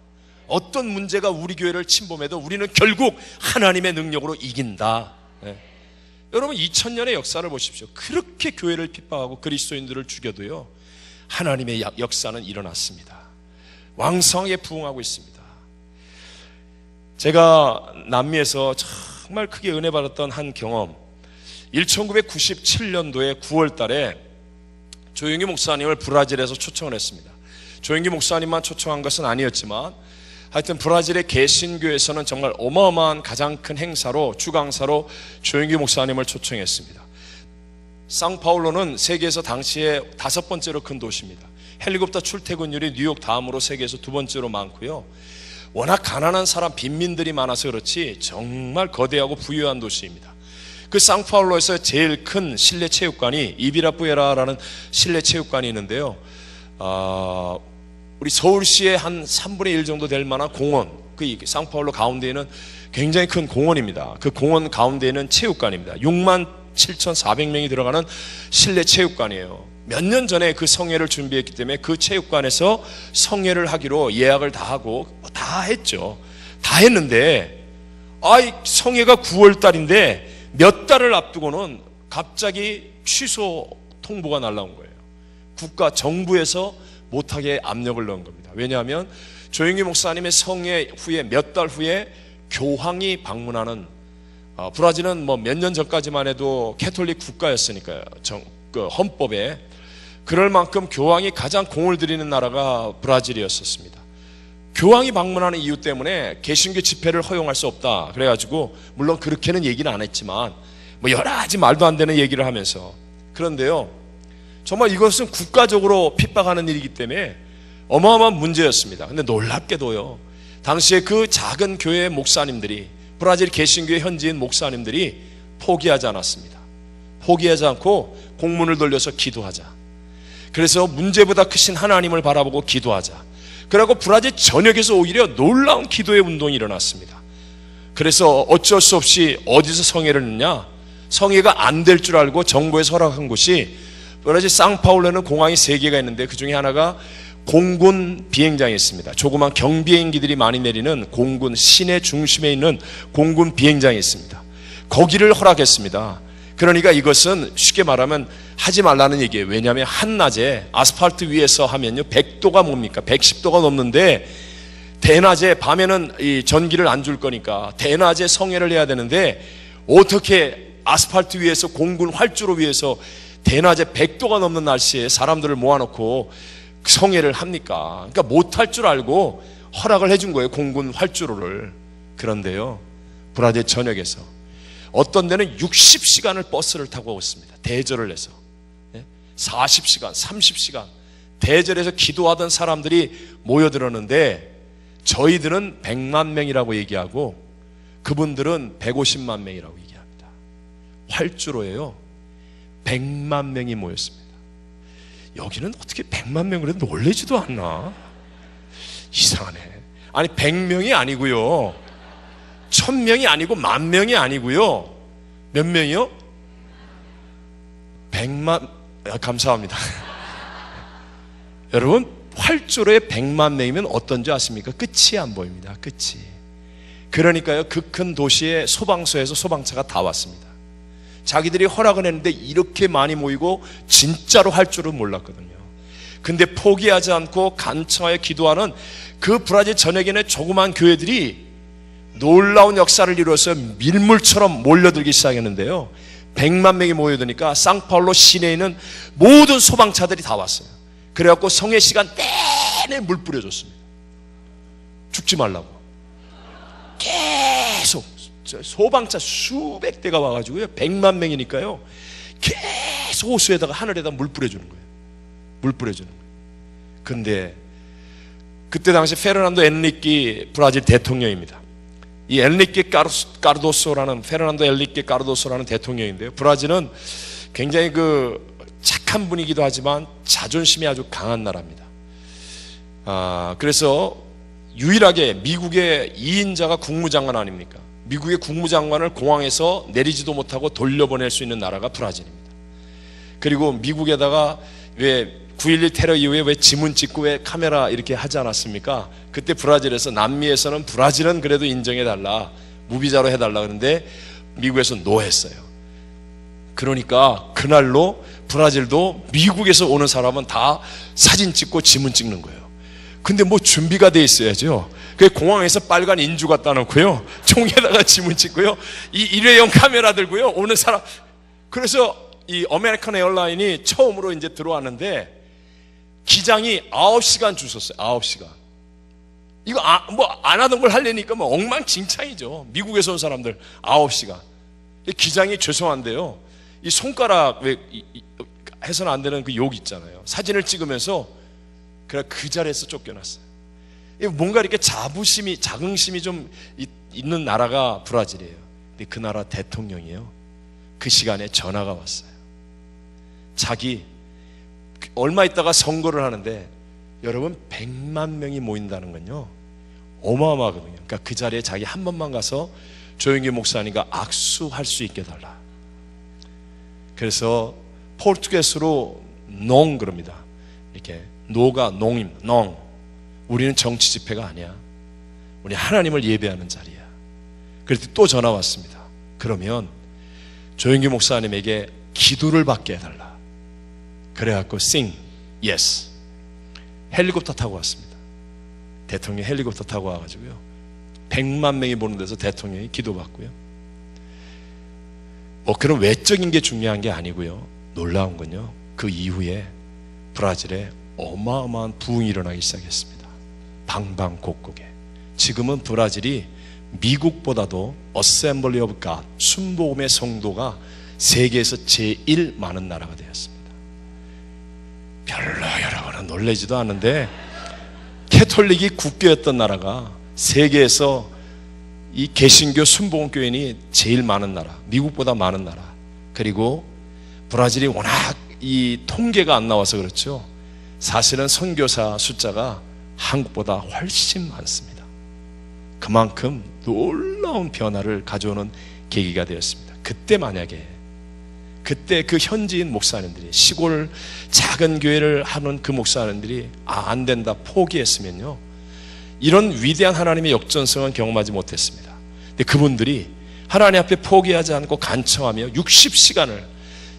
어떤 문제가 우리 교회를 침범해도 우리는 결국 하나님의 능력으로 이긴다. 여러분 2000년의 역사를 보십시오. 그렇게 교회를 핍박하고 그리스도인들을 죽여도요, 하나님의 역사는 일어났습니다. 왕성하게 부흥하고 있습니다. 제가 남미에서 정말 크게 은혜 받았던 한 경험, 1997년도에 9월 달에 조영기 목사님을 브라질에서 초청을 했습니다. 조영기 목사님만 초청한 것은 아니었지만 하여튼 브라질의 개신교에서는 정말 어마어마한 가장 큰 행사로, 주강사로 조영기 목사님을 초청했습니다. 상파울로는 세계에서 당시에 5번째로 큰 도시입니다. 헬리콥터 출퇴근율이 뉴욕 다음으로 세계에서 2번째로 많고요, 워낙 가난한 사람, 빈민들이 많아서 그렇지 정말 거대하고 부유한 도시입니다. 그 상파울로에서 제일 큰 실내 체육관이 이비라뿌에라라는 실내 체육관이 있는데요, 우리 서울시의 한 3분의 1 정도 될 만한 공원, 그 상파울로 가운데 있는 굉장히 큰 공원입니다. 그 공원 가운데 있는 체육관입니다. 67,400명이 들어가는 실내 체육관이에요. 몇 년 전에 그 성회를 준비했기 때문에 그 체육관에서 성회를 하기로 예약을 다 하고 다 했죠. 다 했는데 성회가 9월 달인데 몇 달을 앞두고는 갑자기 취소 통보가 날라온 거예요. 국가 정부에서 못하게 압력을 넣은 겁니다. 왜냐하면 조영기 목사님의 성회 후에 몇 달 후에 교황이 방문하는, 브라질은 뭐 몇 년 전까지만 해도 캐톨릭 국가였으니까요, 그 헌법에 그럴 만큼 교황이 가장 공을 들이는 나라가 브라질이었었습니다. 교황이 방문하는 이유 때문에 개신교 집회를 허용할 수 없다 그래가지고, 물론 그렇게는 얘기는 안 했지만 뭐 여러 가지 말도 안 되는 얘기를 하면서, 그런데요 정말 이것은 국가적으로 핍박하는 일이기 때문에 어마어마한 문제였습니다. 근데 놀랍게도요, 당시에 그 작은 교회 목사님들이, 브라질 개신교의 현지인 목사님들이 포기하지 않았습니다. 포기하지 않고 공문을 돌려서 기도하자. 그래서 문제보다 크신 하나님을 바라보고 기도하자. 그리고 브라질 전역에서 오히려 놀라운 기도의 운동이 일어났습니다. 그래서 어쩔 수 없이 어디서 성회를 했냐, 성회가 안 될 줄 알고 정부에서 허락한 곳이, 브라질 상파울로는 공항이 3개가 있는데 그 중에 하나가 공군 비행장이 있습니다. 조그만 경비행기들이 많이 내리는 공군 시내 중심에 있는 공군 비행장이 있습니다. 거기를 허락했습니다. 그러니까 이것은 쉽게 말하면 하지 말라는 얘기예요. 왜냐하면 한낮에 아스팔트 위에서 하면요 100도가 뭡니까? 110도가 넘는데, 대낮에, 밤에는 이 전기를 안 줄 거니까 대낮에 성회를 해야 되는데 어떻게 아스팔트 위에서 공군 활주로 위에서 대낮에 100도가 넘는 날씨에 사람들을 모아놓고 성회를 합니까? 그러니까 못할 줄 알고 허락을 해준 거예요, 공군 활주로를. 그런데요, 브라질 전역에서 어떤 데는 60시간을 버스를 타고 왔습니다. 대절을 해서 40시간, 30시간 대절해서 기도하던 사람들이 모여들었는데, 저희들은 100만 명이라고 얘기하고 그분들은 150만 명이라고 얘기합니다. 활주로예요. 100만 명이 모였습니다. 여기는 어떻게 100만 명을 해도 놀래지도 않나? 이상하네. 아니 100명이 아니고요, 1000명이 아니고 10,000명이 아니고요, 몇 명이요? 100만. 감사합니다. 여러분, 활주로에 100만 명이면 어떤지 아십니까? 끝이 안 보입니다. 끝이. 그러니까요, 그 큰 도시의 소방서에서 소방차가 다 왔습니다. 자기들이 허락을 했는데 이렇게 많이 모이고 진짜로 할 줄은 몰랐거든요. 근데 포기하지 않고 간청하여 기도하는 그 브라질 전역에는 조그만 교회들이 놀라운 역사를 이루어서 밀물처럼 몰려들기 시작했는데요, 100만 명이 모여드니까 상파울로 시내에 있는 모든 소방차들이 다 왔어요. 그래갖고 성회 시간 내내 물 뿌려줬습니다. 죽지 말라고. 계속 소방차 수백 대가 와가지고요, 100만 명이니까요, 계속 호수에다가 하늘에다 물 뿌려주는 거예요. 물 뿌려주는 거예요. 근데 그때 당시 페르난도 엔리케 브라질 대통령입니다. 이 엔리케 까르도소라는, 페르난도 엔리케 까르도소라는 대통령인데요, 브라질은 굉장히 착한 분이기도 하지만 자존심이 아주 강한 나라입니다. 그래서 유일하게 미국의 2인자가 국무장관 아닙니까? 미국의 국무장관을 공항에서 내리지도 못하고 돌려보낼 수 있는 나라가 브라질입니다. 그리고 미국에다가 왜 9.11 테러 이후에 왜 지문 찍고 왜 카메라 이렇게 하지 않았습니까? 그때 브라질에서, 남미에서는 브라질은 그래도 인정해달라, 무비자로 해달라 그러는데 미국에서 노했어요. 그러니까 그날로 브라질도 미국에서 오는 사람은 다 사진 찍고 지문 찍는 거예요. 근데 뭐 준비가 돼 있어야죠. 그 공항에서 빨간 인주 갖다 놓고요, 총에다가 지문 찍고요, 이 일회용 카메라 들고요, 오는 사람. 그래서 이 아메리칸 에어라인이 처음으로 이제 들어왔는데 기장이 9시간 줄 섰어요. 9시간. 이거 뭐 안 하던 걸 하려니까 뭐 엉망진창이죠. 미국에서 온 사람들 9시간. 기장이 죄송한데요, 이 손가락 왜 해서는 안 되는 그 욕 있잖아요. 사진을 찍으면서 그 자리에서 쫓겨났어요. 뭔가 이렇게 자긍심이 좀 있는 나라가 브라질이에요. 근데 그 나라 대통령이요, 그 시간에 전화가 왔어요. 자기 얼마 있다가 선거를 하는데, 여러분 100만 명이 모인다는 건요 어마어마하거든요. 그러니까 그 자리에 자기 한 번만 가서 조영기 목사님과 악수할 수 있게 달라. 그래서 포르투게스로 농 그럽니다. 이렇게 노가 농입니다. 농. 우리는 정치 집회가 아니야. 우리 하나님을 예배하는 자리야. 그랬더니 또 전화 왔습니다. 그러면 조영기 목사님에게 기도를 받게 해달라. 그래갖고 sing, yes. 헬리콥터 타고 왔습니다. 대통령이 헬리콥터 타고 와가지고요, 100만 명이 보는 데서 대통령이 기도받고요. 뭐 그런 외적인 게 중요한 게 아니고요, 놀라운 건요, 그 이후에 브라질에 어마어마한 부흥이 일어나기 시작했습니다. 방방곡곡에. 지금은 브라질이 미국보다도 어셈블리 오브 갓, 순복음의 성도가 세계에서 제일 많은 나라가 되었습니다. 별로 여러분은 놀라지도 않는데, 캐톨릭이 국교였던 나라가 세계에서 이 개신교 순복음교인이 제일 많은 나라, 미국보다 많은 나라. 그리고 브라질이 워낙 이 통계가 안 나와서 그렇죠, 사실은 선교사 숫자가 한국보다 훨씬 많습니다. 그만큼 놀라운 변화를 가져오는 계기가 되었습니다. 그때 그 현지인 목사님들이, 시골 작은 교회를 하는 그 목사님들이 안 된다 포기했으면요, 이런 위대한 하나님의 역전성은 경험하지 못했습니다. 근데 그분들이 하나님 앞에 포기하지 않고 간청하며 60시간을,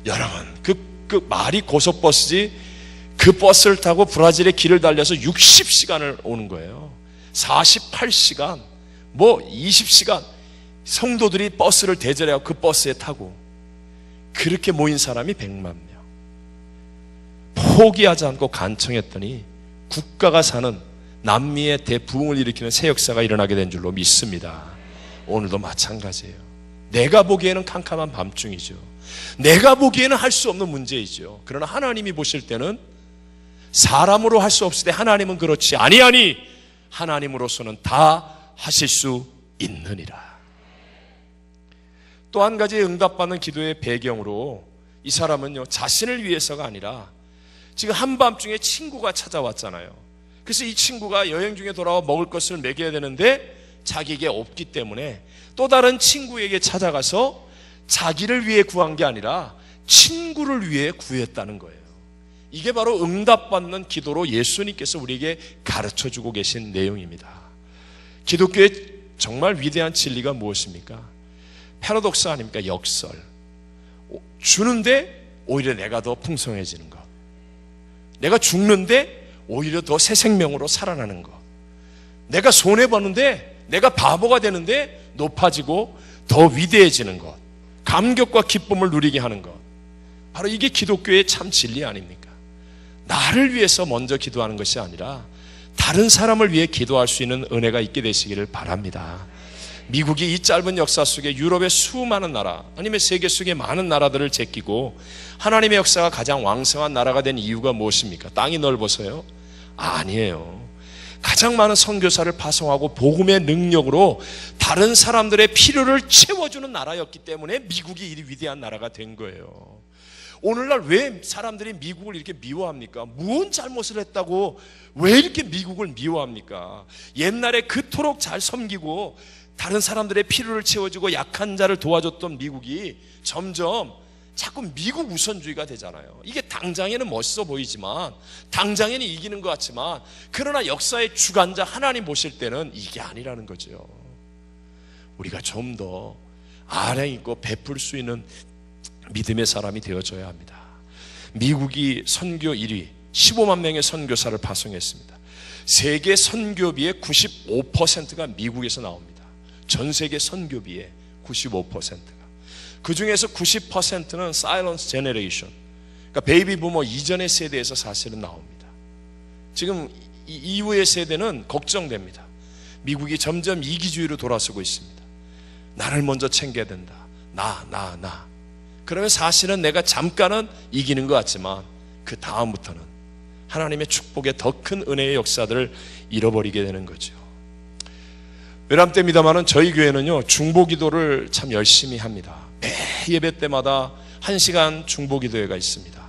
여러분 그 말이 고속버스지, 그 버스를 타고 브라질의 길을 달려서 60시간을 오는 거예요. 48시간, 뭐 20시간 성도들이 버스를 대절해서 그 버스에 타고, 그렇게 모인 사람이 100만 명. 포기하지 않고 간청했더니 국가가 사는 남미의 대부흥을 일으키는 새 역사가 일어나게 된 줄로 믿습니다. 오늘도 마찬가지예요. 내가 보기에는 캄캄한 밤중이죠. 내가 보기에는 할 수 없는 문제이죠. 그러나 하나님이 보실 때는, 사람으로 할 수 없을 때 하나님은 그렇지 아니하니 하나님으로서는 다 하실 수 있느니라. 또 한 가지 응답받는 기도의 배경으로, 이 사람은요, 자신을 위해서가 아니라 지금 한밤중에 친구가 찾아왔잖아요. 그래서 이 친구가 여행 중에 돌아와 먹을 것을 먹여야 되는데 자기에게 없기 때문에 또 다른 친구에게 찾아가서 자기를 위해 구한 게 아니라 친구를 위해 구했다는 거예요. 이게 바로 응답받는 기도로 예수님께서 우리에게 가르쳐주고 계신 내용입니다. 기독교의 정말 위대한 진리가 무엇입니까? 패러독스 아닙니까? 역설. 주는데 오히려 내가 더 풍성해지는 것, 내가 죽는데 오히려 더 새 생명으로 살아나는 것, 내가 손해보는데 내가 바보가 되는데 높아지고 더 위대해지는 것, 감격과 기쁨을 누리게 하는 것, 바로 이게 기독교의 참 진리 아닙니까? 나를 위해서 먼저 기도하는 것이 아니라 다른 사람을 위해 기도할 수 있는 은혜가 있게 되시기를 바랍니다. 미국이 이 짧은 역사 속에 유럽의 수많은 나라, 아니면 세계 속의 많은 나라들을 제끼고 하나님의 역사가 가장 왕성한 나라가 된 이유가 무엇입니까? 땅이 넓어서요? 아니에요. 가장 많은 선교사를 파송하고 복음의 능력으로 다른 사람들의 필요를 채워주는 나라였기 때문에 미국이 이 위대한 나라가 된 거예요. 오늘날 왜 사람들이 미국을 이렇게 미워합니까? 무슨 잘못을 했다고 왜 이렇게 미국을 미워합니까? 옛날에 그토록 잘 섬기고 다른 사람들의 필요를 채워주고 약한 자를 도와줬던 미국이 점점 자꾸 미국 우선주의가 되잖아요. 이게 당장에는 멋있어 보이지만, 당장에는 이기는 것 같지만, 그러나 역사의 주관자 하나님 보실 때는 이게 아니라는 거죠. 우리가 좀 더 아량 있고 베풀 수 있는 믿음의 사람이 되어줘야 합니다. 미국이 선교 1위 15만 명의 선교사를 파송했습니다. 세계 선교비의 95%가 미국에서 나옵니다. 전 세계 선교비의 95%가. 그 중에서 90%는 사일런스 제너레이션, 그러니까 베이비 부머 이전의 세대에서 사실은 나옵니다. 지금 이후의 세대는 걱정됩니다. 미국이 점점 이기주의로 돌아서고 있습니다. 나를 먼저 챙겨야 된다. 나. 그러면 사실은 내가 잠깐은 이기는 것 같지만 그 다음부터는 하나님의 축복의 더 큰 은혜의 역사들을 잃어버리게 되는 거죠. 외람 때입니다만은 저희 교회는요, 중보기도를 참 열심히 합니다. 매 예배 때마다 1시간 중보기도회가 있습니다.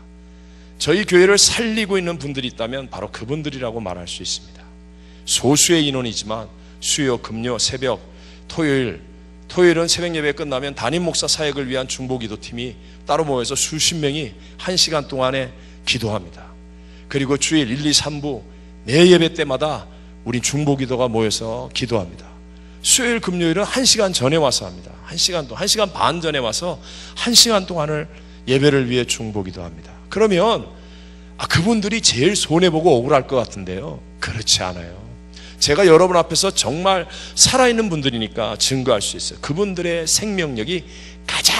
저희 교회를 살리고 있는 분들이 있다면 바로 그분들이라고 말할 수 있습니다. 소수의 인원이지만 수요, 금요, 새벽, 토요일은 새벽 예배 끝나면 담임 목사 사역을 위한 중보기도팀이 따로 모여서 수십 명이 1시간 동안에 기도합니다. 그리고 주일 1, 2, 3부 매 예배 때마다 우리 중보기도가 모여서 기도합니다. 수요일, 금요일은 1시간 전에 와서 합니다. 1시간 반 전에 와서 1시간 동안을 예배를 위해 중보기도 합니다. 그러면 그분들이 제일 손해보고 억울할 것 같은데요, 그렇지 않아요. 제가 여러분 앞에서 정말 살아있는 분들이니까 증거할 수 있어요. 그분들의 생명력이 가장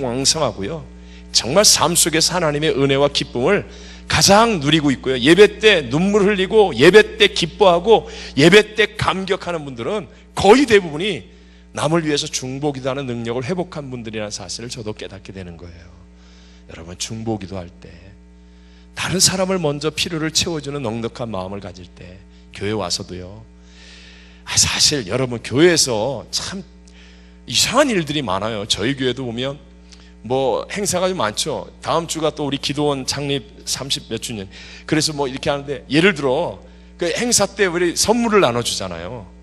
왕성하고요, 정말 삶 속에서 하나님의 은혜와 기쁨을 가장 누리고 있고요, 예배 때 눈물 흘리고 예배 때 기뻐하고 예배 때 감격하는 분들은 거의 대부분이 남을 위해서 중보기도하는 능력을 회복한 분들이라는 사실을 저도 깨닫게 되는 거예요. 여러분, 중보기도할 때 다른 사람을 먼저 필요를 채워주는 넉넉한 마음을 가질 때 교회 와서도요, 사실 여러분 교회에서 참 이상한 일들이 많아요. 저희 교회도 보면 뭐 행사가 좀 많죠. 다음 주가 또 우리 기도원 창립 30 몇 주년, 그래서 뭐 이렇게 하는데, 예를 들어 그 행사 때 우리 선물을 나눠주잖아요.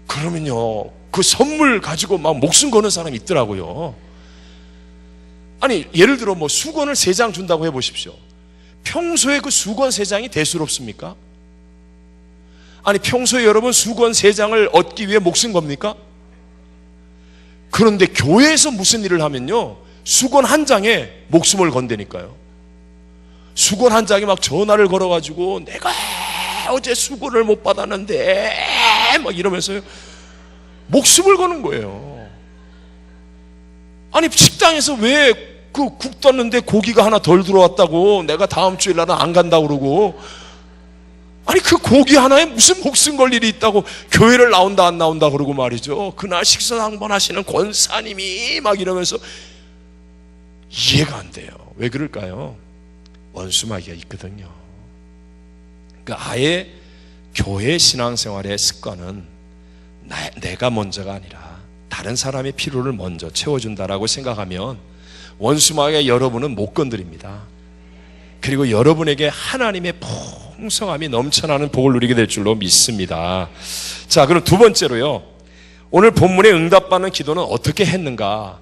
그러면요, 그 선물 가지고 막 목숨 거는 사람이 있더라고요. 아니, 예를 들어 뭐 수건을 3장 준다고 해보십시오. 평소에 그 수건 3장이 대수롭습니까? 아니, 평소에 여러분 수건 3장을 얻기 위해 목숨 겁니까? 그런데 교회에서 무슨 일을 하면요, 수건 1장에 목숨을 건다니까요. 수건 1장에 막 전화를 걸어가지고 내가 어제 수건을 못 받았는데 막 이러면서요, 목숨을 거는 거예요. 아니, 식당에서 왜 그 국 떴는데 고기가 하나 덜 들어왔다고 내가 다음 주일 날은 안 간다고 그러고, 아니 그 고기 하나에 무슨 목숨 걸 일이 있다고 교회를 나온다 안 나온다 그러고 말이죠. 그날 식사 당번하시는 권사님이 막 이러면서 이해가 안 돼요. 왜 그럴까요? 원수마귀가 있거든요. 그러니까 아예 교회 신앙생활의 습관은 내가 먼저가 아니라 다른 사람의 필요를 먼저 채워준다라고 생각하면 원수마귀가 여러분은 못 건드립니다. 그리고 여러분에게 하나님의 풍성함이 넘쳐나는 복을 누리게 될 줄로 믿습니다. 자, 그럼 두 번째로요, 오늘 본문에 응답받는 기도는 어떻게 했는가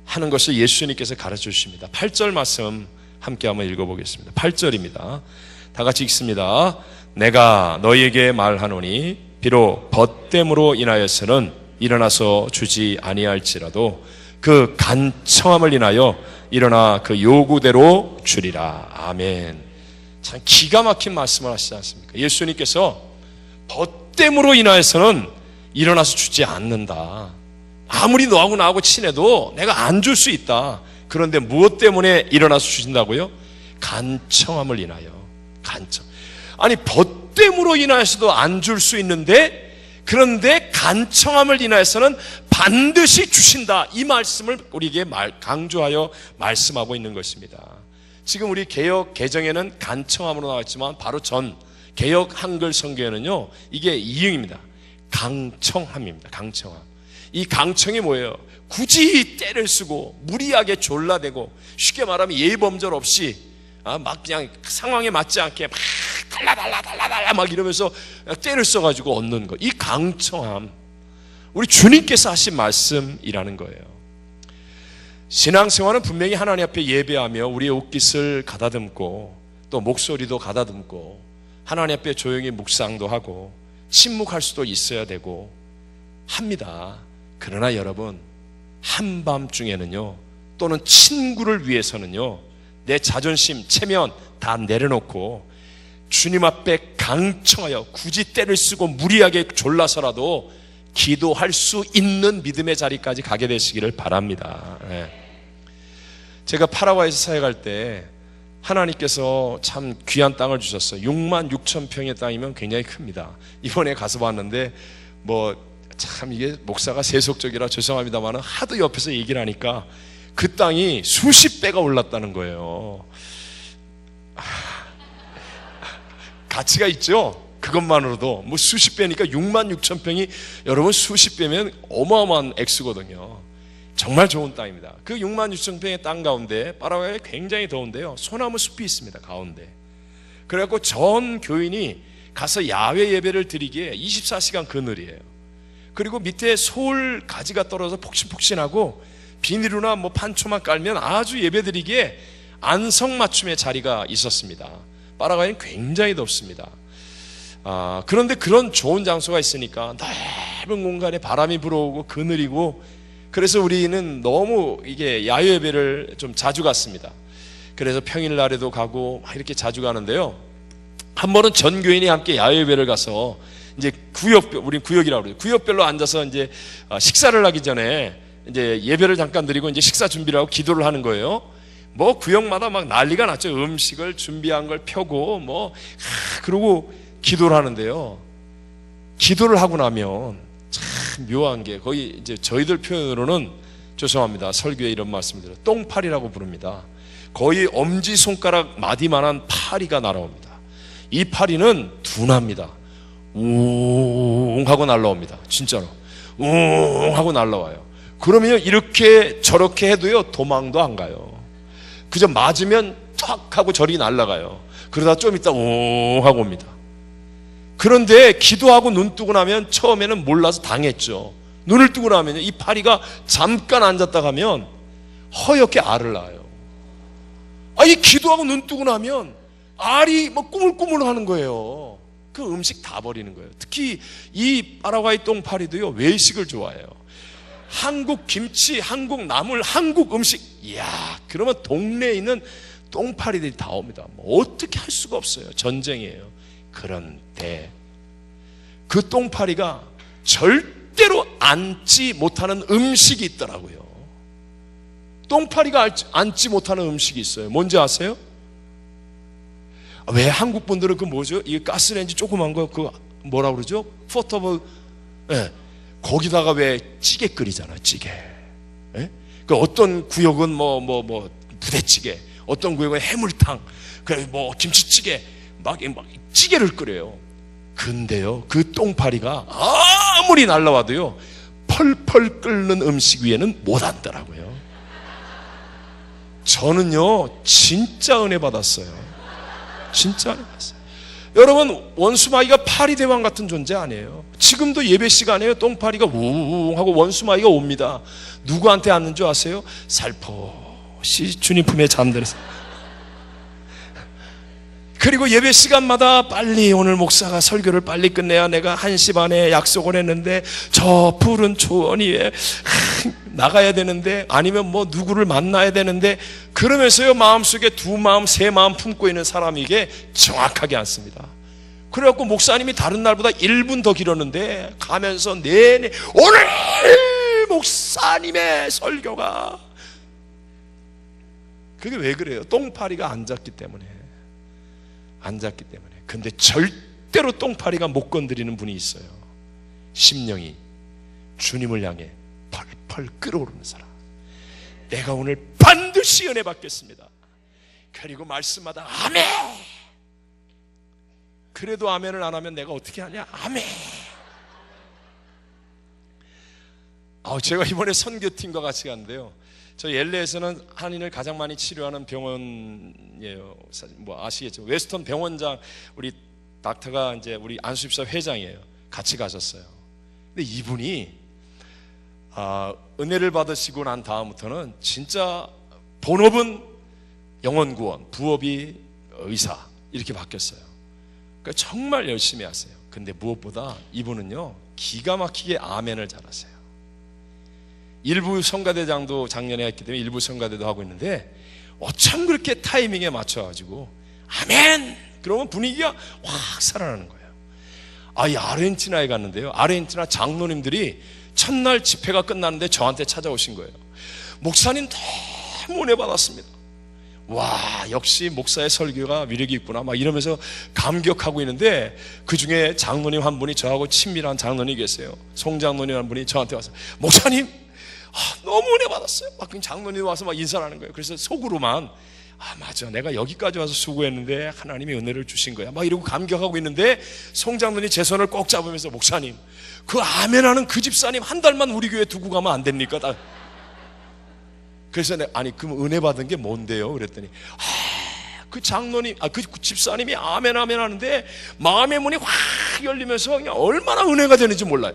하는 것을 예수님께서 가르쳐 주십니다. 8절 말씀 함께 한번 읽어보겠습니다. 8절입니다. 다 같이 읽습니다. 내가 너희에게 말하노니 비록 벗됨으로 인하여서는 일어나서 주지 아니할지라도 그 간청함을 인하여 일어나 그 요구대로 주리라. 아멘. 참 기가 막힌 말씀을 하시지 않습니까? 예수님께서 벗됨으로 인하여서는 일어나서 주지 않는다. 아무리 너하고 나하고 친해도 내가 안 줄 수 있다. 그런데 무엇 때문에 일어나서 주신다고요? 간청함을 인하여. 간청. 아니, 헛됨으로 인하여서도 안 줄 수 있는데, 그런데 간청함을 인하여서는 반드시 주신다. 이 말씀을 우리에게 강조하여 말씀하고 있는 것입니다. 지금 우리 개역 개정에는 간청함으로 나왔지만 바로 전 개역 한글 성경에는요, 이게 이응입니다. 강청함입니다. 강청함. 이 강청이 뭐예요? 굳이 때를 쓰고 무리하게 졸라대고, 쉽게 말하면 예의범절 없이 막 그냥 상황에 맞지 않게 막 달라 막 이러면서 때를 써가지고 얻는 것, 이 강청함, 우리 주님께서 하신 말씀이라는 거예요. 신앙생활은 분명히 하나님 앞에 예배하며 우리의 옷깃을 가다듬고 또 목소리도 가다듬고 하나님 앞에 조용히 묵상도 하고 침묵할 수도 있어야 되고 합니다. 그러나 여러분, 한밤중에는요, 또는 친구를 위해서는요, 내 자존심, 체면 다 내려놓고 주님 앞에 강청하여 굳이 때를 쓰고 무리하게 졸라서라도 기도할 수 있는 믿음의 자리까지 가게 되시기를 바랍니다. 제가 파라과이에서 사역할 때 하나님께서 참 귀한 땅을 주셨어요. 6만 6천 평의 땅이면 굉장히 큽니다. 이번에 가서 봤는데 참 이게 목사가 세속적이라 죄송합니다만 하도 옆에서 얘기를 하니까 그 땅이 수십 배가 올랐다는 거예요. 가치가 있죠? 그것만으로도 뭐 수십 배니까 6만 6천 평이 여러분 수십 배면 어마어마한 액수거든요. 정말 좋은 땅입니다. 그 6만 6천 평의 땅 가운데, 파라과이에 굉장히 더운데요, 소나무 숲이 있습니다, 가운데. 그래갖고 전 교인이 가서 야외 예배를 드리기에 24시간 그늘이에요. 그리고 밑에 솔 가지가 떨어져 폭신폭신하고 비닐이나 뭐 판초만 깔면 아주 예배 드리기에 안성맞춤의 자리가 있었습니다. 파라과이는 굉장히 덥습니다. 그런데 그런 좋은 장소가 있으니까 넓은 공간에 바람이 불어오고 그늘이고, 그래서 우리는 너무 이게 야외 예배를 좀 자주 갔습니다. 그래서 평일날에도 가고 막 이렇게 자주 가는데요, 한 번은 전 교인이 함께 야외 예배를 가서 이제 우린 구역이라고 그러죠. 구역별로 앉아서 이제 식사를 하기 전에 이제 예배를 잠깐 드리고 이제 식사 준비를 하고 기도를 하는 거예요. 뭐 구역마다 막 난리가 났죠. 음식을 준비한 걸 펴고 그러고 기도를 하는데요, 기도를 하고 나면 참 묘한 게, 거의 이제 저희들 표현으로는, 죄송합니다, 설교에 이런 말씀을 드려요, 똥파리라고 부릅니다. 거의 엄지손가락 마디만한 파리가 날아옵니다. 이 파리는 둔합니다. 웅 하고 날라옵니다. 진짜로 웅 하고 날라와요. 그러면 이렇게 저렇게 해도요, 도망도 안 가요. 그저 맞으면 탁 하고 저리 날아가요. 그러다 좀 있다 웅 하고 옵니다. 그런데 기도하고 눈 뜨고 나면 처음에는 몰라서 당했죠. 눈을 뜨고 나면 이 파리가 잠깐 앉았다 가면 허옇게 알을 낳아요. 이 기도하고 눈 뜨고 나면 알이 뭐 꾸물꾸물 하는 거예요. 그 음식 다 버리는 거예요. 특히 이 파라과이 똥파리도요, 외식을 좋아해요. 한국 김치, 한국 나물, 한국 음식, 이야, 그러면 동네에 있는 똥파리들이 다 옵니다. 뭐 어떻게 할 수가 없어요. 전쟁이에요. 그런데 그 똥파리가 절대로 앉지 못하는 음식이 있더라고요. 똥파리가 앉지 못하는 음식이 있어요. 뭔지 아세요? 왜 한국 분들은 그 뭐죠? 이 가스레인지 조그만 거, 그 뭐라 그러죠? 포터블, 거기다가 왜 찌개 끓이잖아요, 찌개. 그 어떤 구역은 뭐 부대찌개, 어떤 구역은 해물탕, 그래 뭐 김치찌개, 막 찌개를 끓여요. 근데요, 그 똥파리가 아무리 날라와도요, 펄펄 끓는 음식 위에는 못 앉더라고요. 저는요, 진짜 은혜 받았어요. 진짜 은혜 받았어요. 여러분, 원수마귀가 파리대왕 같은 존재 아니에요. 지금도 예배 시간에요, 똥파리가 우웅 하고 원수마귀가 옵니다. 누구한테 앉는 줄 아세요? 살포시 주님 품에 잠들어서. 그리고 예배 시간마다 빨리 오늘 목사가 설교를 빨리 끝내야 내가 1시 반에 약속을 했는데 저 푸른 초원 위에 나가야 되는데, 아니면 뭐 누구를 만나야 되는데, 그러면서요, 마음속에 두 마음, 세 마음 품고 있는 사람에게 정확하게 앉습니다. 그래갖고 목사님이 다른 날보다 1분 더 길었는데 가면서 내내 오늘 목사님의 설교가, 그게 왜 그래요? 똥파리가 앉았기 때문에. 근데 절대 절대로 똥파리가 못 건드리는 분이 있어요. 심령이 주님을 향해 펄펄 끓어오르는 사람. 내가 오늘 반드시 은혜 받겠습니다. 그리고 말씀마다 아멘. 그래도 아멘을 안 하면 내가 어떻게 하냐? 아멘. 제가 이번에 선교팀과 같이 갔는데요, 저희 LA에서는 한인을 가장 많이 치료하는 병원이에요. 뭐 아시겠죠? 웨스턴 병원장 우리 닥터가 이제 우리 안수집사 회장이에요. 같이 가셨어요. 근데 이분이 은혜를 받으시고 난 다음부터는 진짜 본업은 영혼구원, 부업이 의사 이렇게 바뀌었어요. 그러니까 정말 열심히 하세요. 근데 무엇보다 이분은요, 기가 막히게 아멘을 잘하세요. 일부 성가대장도 작년에 했기 때문에 일부 성가대도 하고 있는데, 어쩜 그렇게 타이밍에 맞춰가지고 아멘! 그러면 분위기가 확 살아나는 거예요. 이 아르헨티나에 갔는데요, 아르헨티나 장로님들이 첫날 집회가 끝났는데 저한테 찾아오신 거예요. 목사님 너무 은혜 받았습니다. 와, 역시 목사의 설교가 위력이 있구나 막 이러면서 감격하고 있는데, 그 중에 장로님 한 분이, 저하고 친밀한 장로님이 계세요. 송 장로님 한 분이 저한테 와서, 목사님 너무 은혜 받았어요. 막 장로님이 와서 막 인사를 하는 거예요. 그래서 속으로만, 맞아, 내가 여기까지 와서 수고했는데 하나님이 은혜를 주신 거야 막 이러고 감격하고 있는데, 송 장로님이 제 손을 꼭 잡으면서, 목사님, 그 아멘하는 그 집사님 한 달만 우리 교회 두고 가면 안 됩니까? 그래서 내가, 아니 그럼 은혜 받은 게 뭔데요? 그랬더니 그 장로님, 그 집사님이 아멘 아멘 하는데 마음의 문이 확 열리면서 그냥 얼마나 은혜가 되는지 몰라요.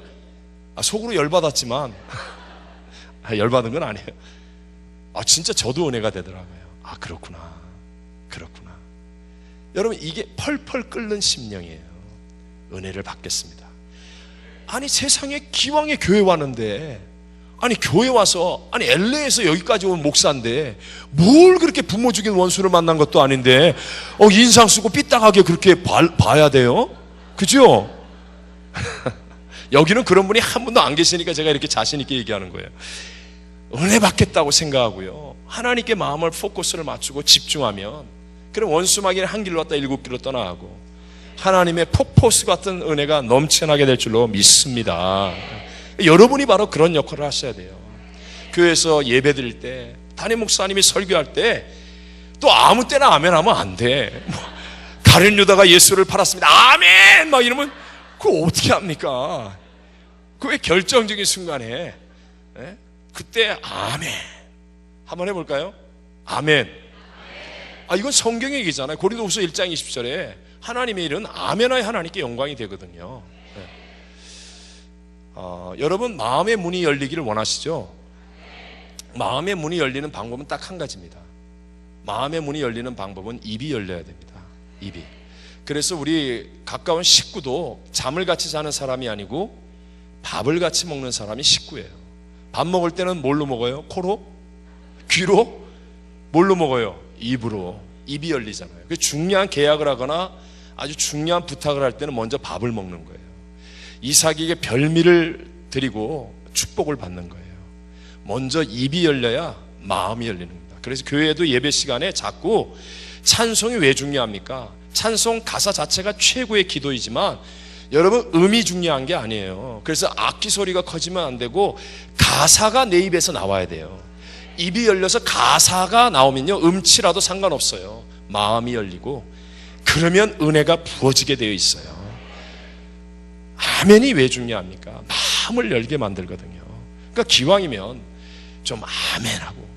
속으로 열받았지만 열받은 건 아니에요. 진짜 저도 은혜가 되더라고요. 그렇구나. 여러분, 이게 펄펄 끓는 심령이에요. 은혜를 받겠습니다. 아니 세상에 기왕에 교회 왔는데, 교회 와서, LA에서 여기까지 온 목사인데 뭘 그렇게 부모 죽인 원수를 만난 것도 아닌데 인상 쓰고 삐딱하게 그렇게 봐야 돼요? 그죠? 여기는 그런 분이 한 분도 안 계시니까 제가 이렇게 자신 있게 얘기하는 거예요. 은혜 받겠다고 생각하고요, 하나님께 마음을 포커스를 맞추고 집중하면, 그럼 원수마귀는 한 길로 왔다 7길로 떠나가고 하나님의 폭포수 같은 은혜가 넘쳐나게 될 줄로 믿습니다. 여러분이 바로 그런 역할을 하셔야 돼요. 교회에서 예배 드릴 때, 담임 목사님이 설교할 때 또 아무 때나 아멘 하면 안 돼. 가룟 유다가 예수를 팔았습니다, 아멘! 막 이러면 그거 어떻게 합니까? 그 결정적인 순간에 그때 아멘 한번 해볼까요? 아멘. 이건 성경의 얘기잖아요. 고린도후서 1장 20절에 하나님의 일은 아멘하여 하나님께 영광이 되거든요. 여러분, 마음의 문이 열리기를 원하시죠? 마음의 문이 열리는 방법은 딱 한 가지입니다. 마음의 문이 열리는 방법은 입이 열려야 됩니다. 입이. 그래서 우리 가까운 식구도 잠을 같이 자는 사람이 아니고 밥을 같이 먹는 사람이 식구예요. 밥 먹을 때는 뭘로 먹어요? 코로? 귀로? 뭘로 먹어요? 입으로. 입이 열리잖아요. 그 중요한 계약을 하거나 아주 중요한 부탁을 할 때는 먼저 밥을 먹는 거예요. 이삭에게 별미를 드리고 축복을 받는 거예요. 먼저 입이 열려야 마음이 열리는 겁니다. 그래서 교회에도 예배 시간에 자꾸 찬송이 왜 중요합니까? 찬송 가사 자체가 최고의 기도이지만 여러분, 음이 중요한 게 아니에요. 그래서 악기 소리가 커지면 안 되고 가사가 내 입에서 나와야 돼요. 입이 열려서 가사가 나오면요, 음치라도 상관없어요. 마음이 열리고, 그러면 은혜가 부어지게 되어 있어요. 아멘이 왜 중요합니까? 마음을 열게 만들거든요. 그러니까 기왕이면 좀 아멘하고,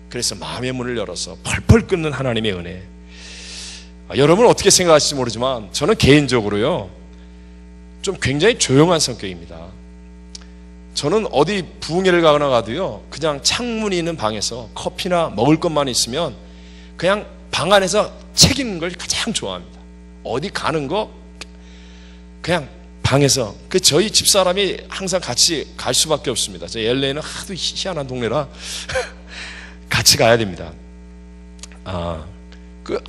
그래서 마음의 문을 열어서 펄펄 끓는 하나님의 은혜. 여러분 어떻게 생각하실지 모르지만 저는 개인적으로요, 좀 굉장히 조용한 성격입니다. 저는 어디 부흥회를 가거나 가도요, 그냥 창문이 있는 방에서 커피나 먹을 것만 있으면 그냥 방 안에서 책 읽는 걸 가장 좋아합니다. 어디 가는 거 그냥 방에서. 저희 집사람이 항상 같이 갈 수밖에 없습니다. 저희 LA는 하도 희한한 동네라 같이 가야 됩니다.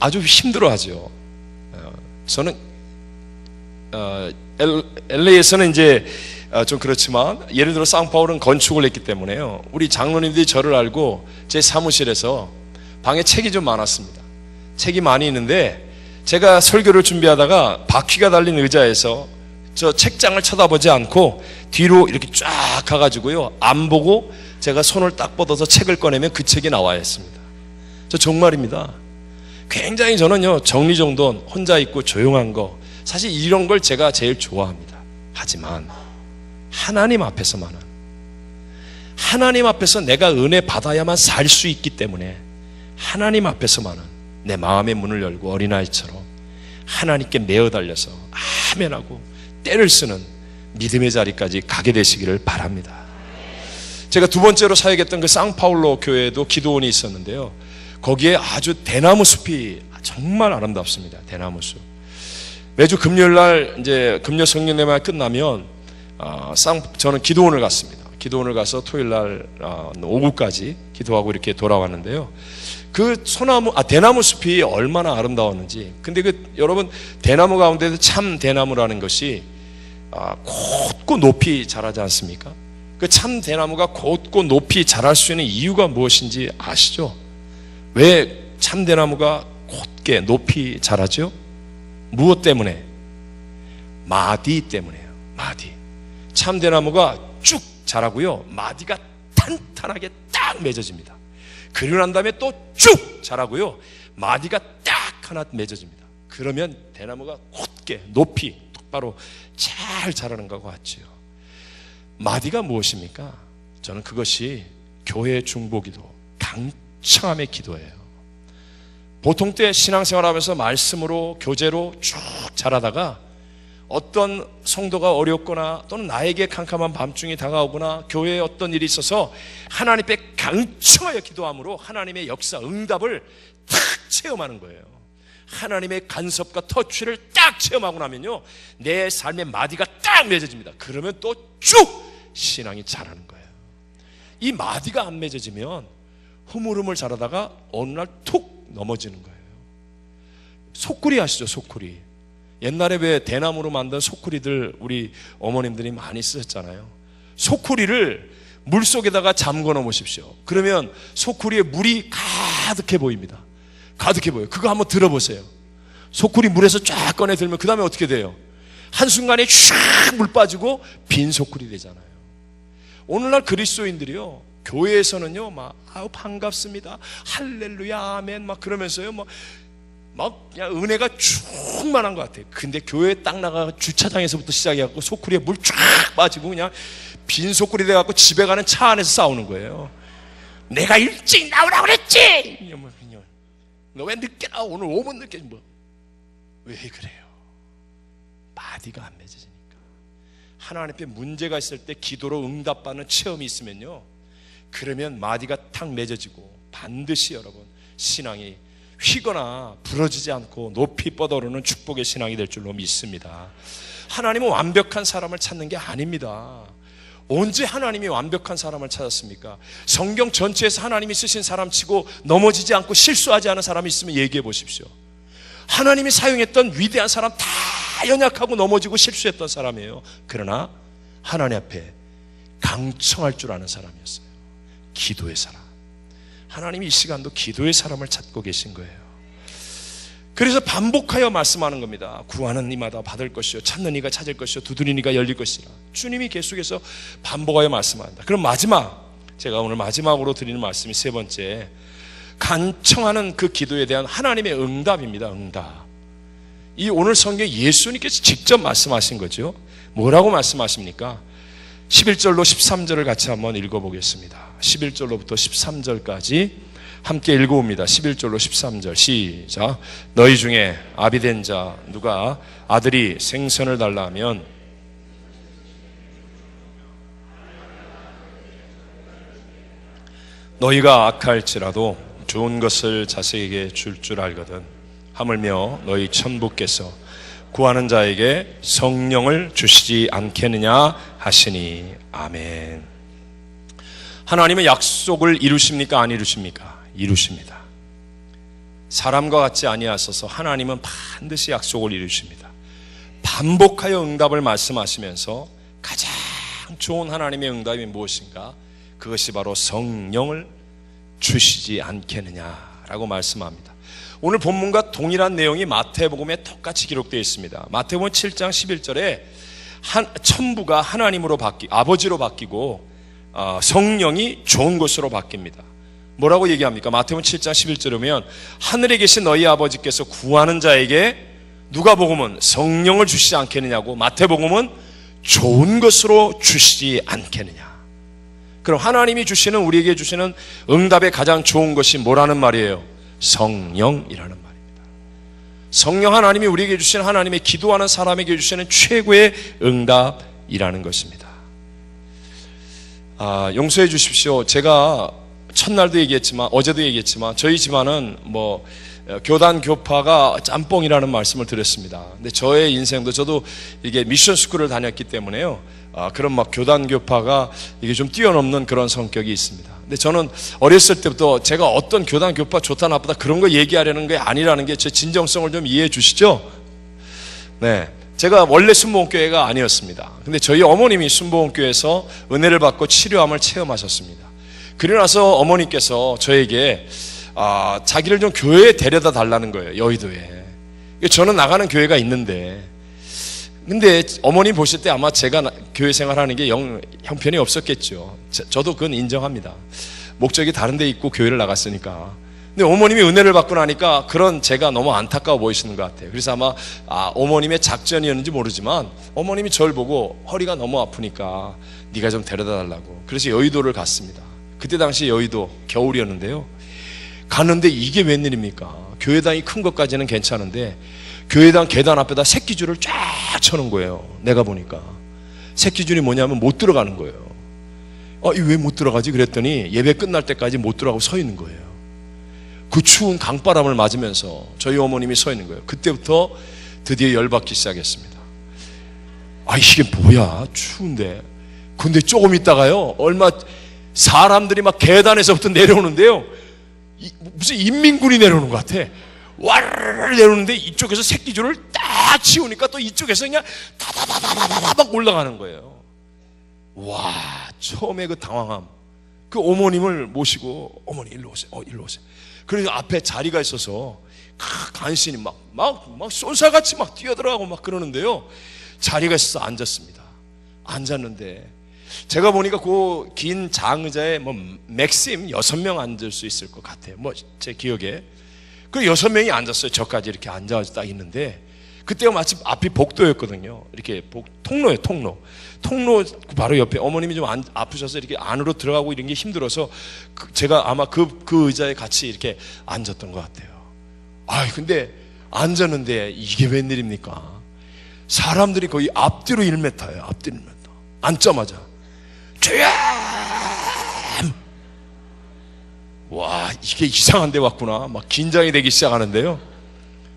아주 힘들어하죠. 저는 LA에서는 이제 좀 그렇지만, 예를 들어 상파울은 건축을 했기 때문에요, 우리 장로님들이 저를 알고 제 사무실에서 방에 책이 좀 많았습니다. 책이 많이 있는데 제가 설교를 준비하다가 바퀴가 달린 의자에서 저 책장을 쳐다보지 않고 뒤로 이렇게 쫙 가가지고요, 안 보고 제가 손을 딱 뻗어서 책을 꺼내면 그 책이 나와야 했습니다. 저 정말입니다. 굉장히 저는요, 정리정돈, 혼자 있고 조용한 거, 사실 이런 걸 제가 제일 좋아합니다. 하지만 하나님 앞에서만은, 하나님 앞에서 내가 은혜 받아야만 살 수 있기 때문에 하나님 앞에서만은 내 마음의 문을 열고 어린아이처럼 하나님께 메어 달려서 아멘하고 때를 쓰는 믿음의 자리까지 가게 되시기를 바랍니다. 제가 두 번째로 사역했던 그 상파울로 교회에도 기도원이 있었는데요, 거기에 아주 대나무 숲이 정말 아름답습니다. 대나무 숲. 매주 금요일날 이제 금요 성령예배가 끝나면 저는 기도원을 갔습니다. 기도원을 가서 토요일날 오후까지 기도하고 이렇게 돌아왔는데요, 그 대나무 숲이 얼마나 아름다웠는지. 근데 여러분, 대나무 가운데도 참 대나무라는 것이 곧고 높이 자라지 않습니까? 그 참 대나무가 곧고 높이 자랄 수 있는 이유가 무엇인지 아시죠? 왜 참 대나무가 곧게 높이 자라죠? 무엇 때문에? 마디 때문에요. 마디. 참 대나무가 쭉 자라고요, 마디가 탄탄하게 딱 맺어집니다. 그리고 난 다음에 또 쭉 자라고요, 마디가 딱 하나 맺어집니다. 그러면 대나무가 곧게 높이 똑바로 잘 자라는 것과 같지요. 마디가 무엇입니까? 저는 그것이 교회의 중보기도, 강청함의 기도예요. 보통 때 신앙생활하면서 말씀으로, 교제로 쭉 자라다가 어떤 성도가 어렵거나 또는 나에게 캄캄한 밤중이 다가오거나 교회에 어떤 일이 있어서 하나님 앞에 강청하여 기도함으로 하나님의 역사, 응답을 탁 체험하는 거예요. 하나님의 간섭과 터치를 딱 체험하고 나면요, 내 삶의 마디가 딱 맺어집니다. 그러면 또 쭉 신앙이 자라는 거예요. 이 마디가 안 맺어지면 흐물흐물 자라다가 어느 날 툭 넘어지는 거예요. 소쿠리 아시죠? 소쿠리. 옛날에 왜 대나무로 만든 소쿠리들 우리 어머님들이 많이 쓰셨잖아요. 소쿠리를 물속에다가 잠궈 놓으십시오. 그러면 소쿠리에 물이 가득해 보입니다. 가득해 보여요. 그거 한번 들어보세요. 소쿠리 물에서 쫙 꺼내 들면 그 다음에 어떻게 돼요? 한순간에 슉 물 빠지고 빈 소쿠리 되잖아요. 오늘날 그리스도인들이요, 교회에서는요, 아우 반갑습니다, 할렐루야, 아멘 막 그러면서요, 막 그냥 은혜가 충만한 것 같아요. 근데 교회 딱 나가 주차장에서부터 시작해갖고 소쿠리에 물 쫙 빠지고 그냥 빈 소쿠리 돼갖고 집에 가는 차 안에서 싸우는 거예요. 내가 일찍 나오라고 그랬지! 너 왜 늦게 나와? 오늘 5분 늦게. 왜 그래요? 마디가 안 맺어지니까. 하나님 앞에 문제가 있을 때 기도로 응답받는 체험이 있으면요, 그러면 마디가 탁 맺어지고 반드시 여러분 신앙이 휘거나 부러지지 않고 높이 뻗어오르는 축복의 신앙이 될 줄로 믿습니다. 하나님은 완벽한 사람을 찾는 게 아닙니다. 언제 하나님이 완벽한 사람을 찾았습니까? 성경 전체에서 하나님이 쓰신 사람 치고 넘어지지 않고 실수하지 않은 사람이 있으면 얘기해 보십시오. 하나님이 사용했던 위대한 사람 다 연약하고 넘어지고 실수했던 사람이에요. 그러나 하나님 앞에 강청할 줄 아는 사람이었어요. 기도의 사람. 하나님이 이 시간도 기도의 사람을 찾고 계신 거예요. 그래서 반복하여 말씀하는 겁니다. 구하는 이마다 받을 것이요, 찾는 이가 찾을 것이요, 두드리는 이가 열릴 것이라. 주님이 계속해서 반복하여 말씀한다. 그럼 제가 오늘 마지막으로 드리는 말씀이 세 번째, 간청하는 그 기도에 대한 하나님의 응답입니다. 응답. 이 오늘 성경에 예수님께서 직접 말씀하신 거죠. 뭐라고 말씀하십니까? 11절로 13절을 같이 한번 읽어보겠습니다. 11절로부터 13절까지 함께 읽어봅니다. 11절로 13절 시작. 너희 중에 아비된 자 누가 아들이 생선을 달라 하면 너희가 악할지라도 좋은 것을 자식에게 줄 줄 알거든. 하물며 너희 천부께서 구하는 자에게 성령을 주시지 않겠느냐 하시니. 아멘. 하나님은 약속을 이루십니까? 안 이루십니까? 이루십니다. 사람과 같지 아니하셔서 하나님은 반드시 약속을 이루십니다. 반복하여 응답을 말씀하시면서 가장 좋은 하나님의 응답이 무엇인가? 그것이 바로 성령을 주시지 않겠느냐라고 말씀합니다. 오늘 본문과 동일한 내용이 마태복음에 똑같이 기록되어 있습니다. 마태복음 7장 11절에 천부가 하나님으로 아버지로 바뀌고 성령이 좋은 것으로 바뀝니다. 뭐라고 얘기합니까? 마태복음 7장 11절에 보면 하늘에 계신 너희 아버지께서 구하는 자에게 누가복음은 성령을 주시지 않겠느냐고, 마태복음은 좋은 것으로 주시지 않겠느냐. 그럼 하나님이 주시는, 우리에게 주시는 응답의 가장 좋은 것이 뭐라는 말이에요? 성령이라는 말입니다. 성령, 하나님이 우리에게 주시는, 하나님의 기도하는 사람에게 주시는 최고의 응답이라는 것입니다. 용서해 주십시오. 제가 첫날도 얘기했지만, 어제도 얘기했지만, 저희 집안은 교단 교파가 짬뽕이라는 말씀을 드렸습니다. 근데 저의 인생도, 저도 이게 미션 스쿨을 다녔기 때문에요, 그런 교단 교파가 이게 좀 뛰어넘는 그런 성격이 있습니다. 근데 저는 어렸을 때부터 제가 어떤 교단 교파 좋다 나쁘다 그런 거 얘기하려는 게 아니라는 게 제 진정성을 좀 이해해 주시죠? 네. 제가 원래 순복음교회가 아니었습니다. 근데 저희 어머님이 순복음교회에서 은혜를 받고 치료함을 체험하셨습니다. 그러고 나서 어머니께서 저에게 자기를 좀 교회에 데려다 달라는 거예요. 여의도에. 저는 나가는 교회가 있는데, 근데 어머니 보실 때 아마 제가 교회 생활하는 게 형편이 없었겠죠. 저도 그건 인정합니다. 목적이 다른 데 있고 교회를 나갔으니까. 근데 어머님이 은혜를 받고 나니까 그런 제가 너무 안타까워 보이시는 것 같아요. 그래서 아마 어머님의 작전이었는지 모르지만 어머님이 저를 보고 허리가 너무 아프니까 네가 좀 데려다 달라고. 그래서 여의도를 갔습니다. 그때 당시 여의도 겨울이었는데요, 갔는데 이게 웬일입니까? 교회당이 큰 것까지는 괜찮은데 교회당 계단 앞에다 새끼줄을 쫙 쳐놓은 거예요. 내가 보니까 새끼줄이 뭐냐면 못 들어가는 거예요. 왜 못 들어가지? 그랬더니 예배 끝날 때까지 못 들어가고 서 있는 거예요. 그 추운 강바람을 맞으면서 저희 어머님이 서 있는 거예요. 그때부터 드디어 열받기 시작했습니다. 이게 뭐야, 추운데. 근데 조금 있다가요, 사람들이 막 계단에서부터 내려오는데요, 무슨 인민군이 내려오는 것 같아. 와르르 내려오는데 이쪽에서 새끼줄을 딱 치우니까 또 이쪽에서 그냥 다다다다다다닥 올라가는 거예요. 와, 처음에 그 당황함. 그 어머님을 모시고, 어머니 일로 오세요. 일로 오세요. 그래서 앞에 자리가 있어서 간신히 막 쏜살같이 막 뛰어들어가고 막 그러는데요, 자리가 있어서 앉았습니다. 앉았는데 제가 보니까 그 긴 장의자에 맥심 6명 앉을 수 있을 것 같아요. 제 기억에. 그 6명이 앉았어요. 저까지 이렇게 앉아서 딱 있는데, 그때가 마침 앞이 복도였거든요. 이렇게 통로예요, 통로 바로 옆에 어머님이 좀 아프셔서 이렇게 안으로 들어가고 이런 게 힘들어서 제가 아마 그 의자에 같이 이렇게 앉았던 것 같아요. 근데 앉았는데 이게 웬일입니까? 사람들이 거의 앞뒤로 1m예요. 앞뒤로 1m. 앉자마자 주여! 와, 이게 이상한 데 왔구나. 막 긴장이 되기 시작하는데요,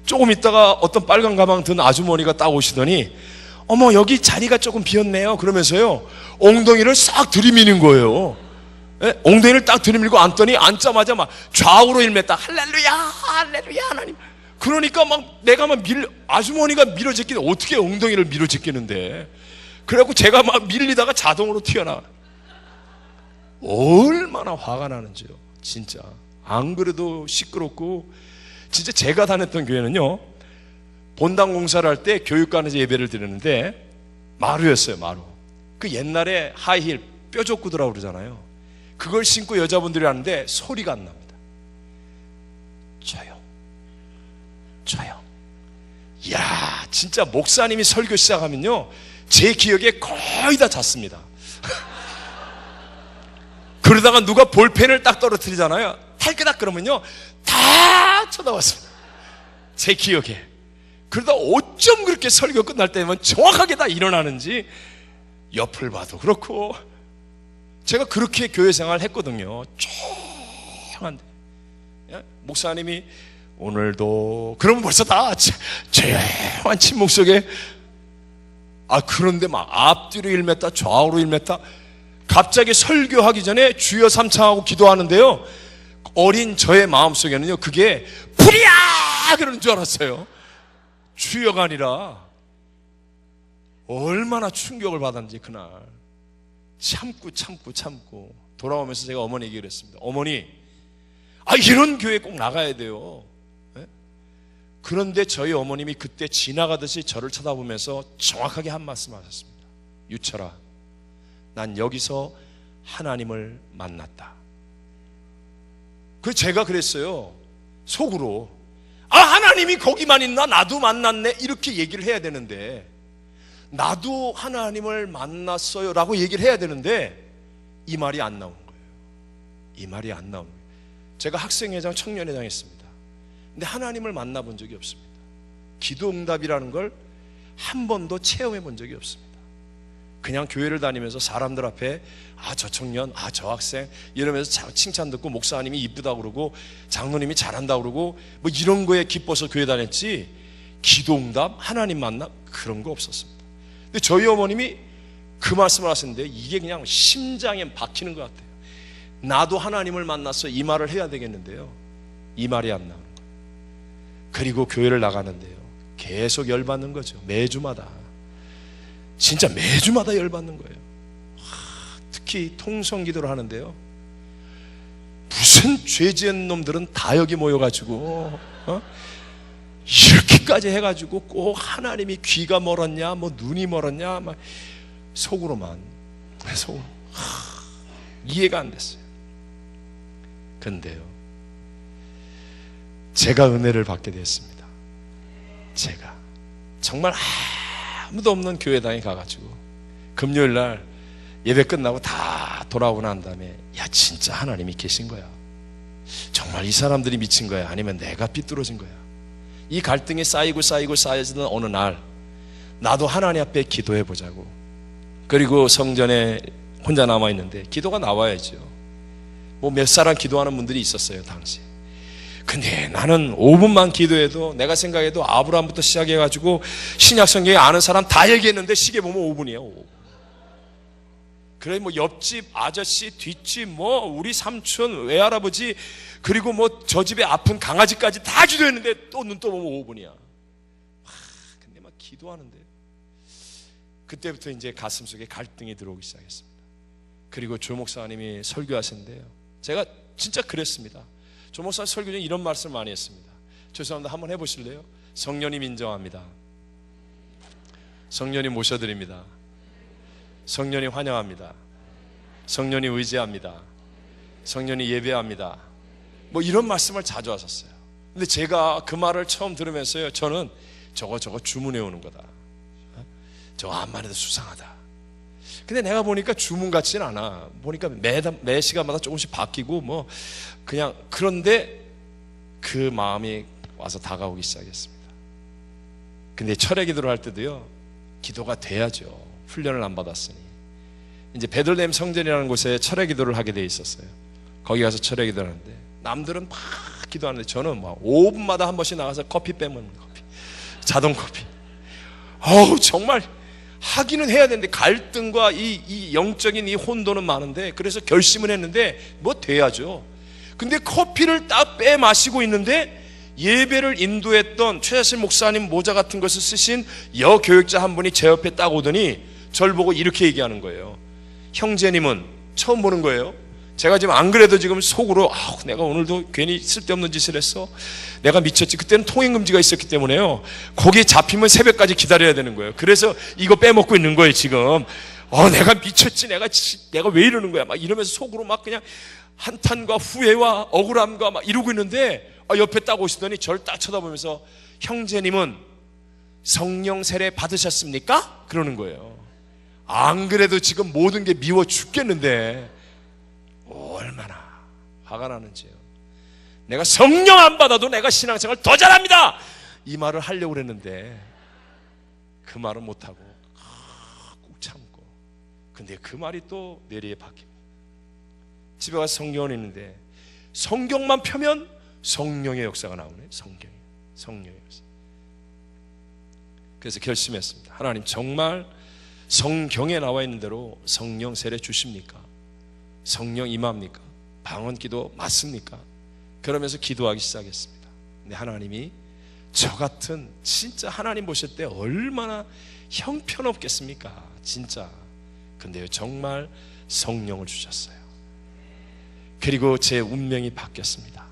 조금 있다가 어떤 빨간 가방 든 아주머니가 딱 오시더니 어머, 여기 자리가 조금 비었네요 그러면서요, 엉덩이를 싹 들이미는 거예요. 엉덩이를 딱 들이밀고 앉더니 앉자마자 막 좌우로 1m, 할렐루야 할렐루야 하나님. 그러니까 내가 아주머니가 밀어제끼는데 어떻게 엉덩이를 밀어제끼는데, 그래갖고 제가 막 밀리다가 자동으로 튀어나와. 얼마나 화가 나는지요. 진짜 안 그래도 시끄럽고. 진짜 제가 다녔던 교회는요, 본당 공사를 할 때 교육관에서 예배를 드렸는데 마루였어요. 마루. 그 옛날에 하이힐 뼈족구드라고 그러잖아요. 그걸 신고 여자분들이 하는데 소리가 안 납니다. 조용. 이야, 진짜 목사님이 설교 시작하면요, 제 기억에 거의 다 잤습니다. 그러다가 누가 볼펜을 딱 떨어뜨리잖아요. 탈끄닥 그러면요, 다 쳐다봤습니다. 제 기억에. 그러다 어쩜 그렇게 설교 끝날 때면 정확하게 다 일어나는지 옆을 봐도 그렇고. 제가 그렇게 교회 생활을 했거든요. 조용한데 목사님이 오늘도 그러면 벌써 다 조용한 침묵 속에. 그런데 막 앞뒤로 1m, 좌우로 1m. 갑자기 설교하기 전에 주여 삼창하고 기도하는데요, 어린 저의 마음속에는요, 그게 불이야 그러는 줄 알았어요. 주여가 아니라. 얼마나 충격을 받았는지 그날. 참고 돌아오면서 제가 어머니에게 그랬습니다. 어머니, 이런 교회 꼭 나가야 돼요. 그런데 저희 어머님이 그때 지나가듯이 저를 쳐다보면서 정확하게 한 말씀 하셨습니다. 유철아, 난 여기서 하나님을 만났다. 그래서 제가 그랬어요. 속으로. 하나님이 거기만 있나? 나도 만났네. 이렇게 얘기를 해야 되는데, 나도 하나님을 만났어요 라고 얘기를 해야 되는데 이 말이 안 나오는 거예요. 이 말이 안 나오는 거예요. 제가 학생회장, 청년회장 했습니다. 근데 하나님을 만나본 적이 없습니다. 기도응답이라는 걸 한 번도 체험해 본 적이 없습니다. 그냥 교회를 다니면서 사람들 앞에 저 청년, 저 학생 이러면서 칭찬 듣고 목사님이 이쁘다고 그러고 장로님이 잘한다고 그러고 뭐 이런 거에 기뻐서 교회 다녔지, 기도응답, 하나님 만남 그런 거 없었습니다. 근데 저희 어머님이 그 말씀을 하셨는데 이게 그냥 심장에 박히는 것 같아요. 나도 하나님을 만났어, 이 말을 해야 되겠는데요, 이 말이 안 나오는 거예요. 그리고 교회를 나가는데요, 계속 열받는 거죠. 매주마다, 진짜 매주마다 열받는 거예요. 특히 통성기도를 하는데요, 무슨 죄 지은 놈들은 다 여기 모여가지고 이렇게까지 해가지고 꼭 하나님이 귀가 멀었냐, 뭐 눈이 멀었냐, 막 속으로만 이해가 안 됐어요. 근데요, 제가 은혜를 받게 됐습니다. 제가 정말 아무도 없는 교회당에 가가지고 금요일날 예배 끝나고 다 돌아오고 난 다음에, 야, 진짜 하나님이 계신 거야? 정말 이 사람들이 미친 거야? 아니면 내가 삐뚤어진 거야? 이 갈등이 쌓이지는 어느 날 나도 하나님 앞에 기도해 보자고. 그리고 성전에 혼자 남아있는데 기도가 나와야죠. 뭐 몇 사람 기도하는 분들이 있었어요 당시. 근데 나는 5분만 기도해도, 내가 생각해도 아브라함부터 시작해가지고 신약성경에 아는 사람 다 얘기했는데 시계 보면 5분이에요 5분. 그래 뭐 옆집 아저씨, 뒷집, 뭐 우리 삼촌, 외할아버지, 그리고 뭐 저 집에 아픈 강아지까지 다 기도했는데 또 눈 떠보면 5분이야. 근데 막 기도하는데 그때부터 이제 가슴속에 갈등이 들어오기 시작했습니다. 그리고 조 목사님이 설교하셨는데요, 제가 진짜 그랬습니다. 조 목사 설교 중에 이런 말씀을 많이 했습니다. 죄송합니다, 한번 해보실래요? 성령님 인정합니다. 성령님 모셔드립니다. 성령님 환영합니다. 성령님 의지합니다. 성령님 예배합니다. 뭐 이런 말씀을 자주 하셨어요. 근데 제가 그 말을 처음 들으면서요, 저는 저거 주문해 오는 거다, 저거 암만 해도 수상하다. 근데 내가 보니까 주문 같지는 않아. 보니까 매 시간마다 조금씩 바뀌고 뭐 그냥, 그런데 그 마음이 와서 다가오기 시작했습니다. 근데 철회 기도를 할 때도요, 기도가 돼야죠. 훈련을 안 받았으니. 이제 베들레헴 성전이라는 곳에 철회 기도를 하게 돼 있었어요. 거기 가서 철회 기도를 하는데 남들은 막 기도하는데 저는 막 5분마다 한 번씩 나가서 커피 빼먹는 커피, 자동 커피. 정말 하기는 해야 되는데 갈등과 이 영적인 이 혼돈은 많은데, 그래서 결심을 했는데 뭐 돼야죠. 근데 커피를 딱 빼 마시고 있는데 예배를 인도했던 최자실 목사님 모자 같은 것을 쓰신 여교육자 한 분이 제 옆에 딱 오더니 저를 보고 이렇게 얘기하는 거예요. 형제님은, 처음 보는 거예요. 제가 지금 안 그래도 지금 속으로 내가 오늘도 괜히 쓸데없는 짓을 했어, 내가 미쳤지. 그때는 통행금지가 있었기 때문에요, 거기에 잡히면 새벽까지 기다려야 되는 거예요. 그래서 이거 빼먹고 있는 거예요 지금. 내가 미쳤지, 내가 왜 이러는 거야, 막 이러면서 속으로 막 그냥 한탄과 후회와 억울함과 막 이러고 있는데, 옆에 딱 오시더니 저를 딱 쳐다보면서 형제님은 성령 세례 받으셨습니까? 그러는 거예요. 안 그래도 지금 모든 게 미워 죽겠는데 얼마나 화가 나는지요. 내가 성령 안 받아도 내가 신앙생활 더 잘합니다, 이 말을 하려고 그랬는데 그 말은 못하고 꾹 참고. 근데 그 말이 또 뇌리에 박히고, 집에 가서 성경을 읽는데 성경만 펴면 성령의 역사가 나오네. 성령의 역사. 그래서 결심했습니다. 하나님, 정말 성경에 나와 있는 대로 성령 세례 주십니까? 성령 임합니까? 방언기도 맞습니까? 그러면서 기도하기 시작했습니다. 근데 하나님이 저 같은, 진짜 하나님 보실 때 얼마나 형편없겠습니까? 진짜. 근데요, 정말 성령을 주셨어요. 그리고 제 운명이 바뀌었습니다.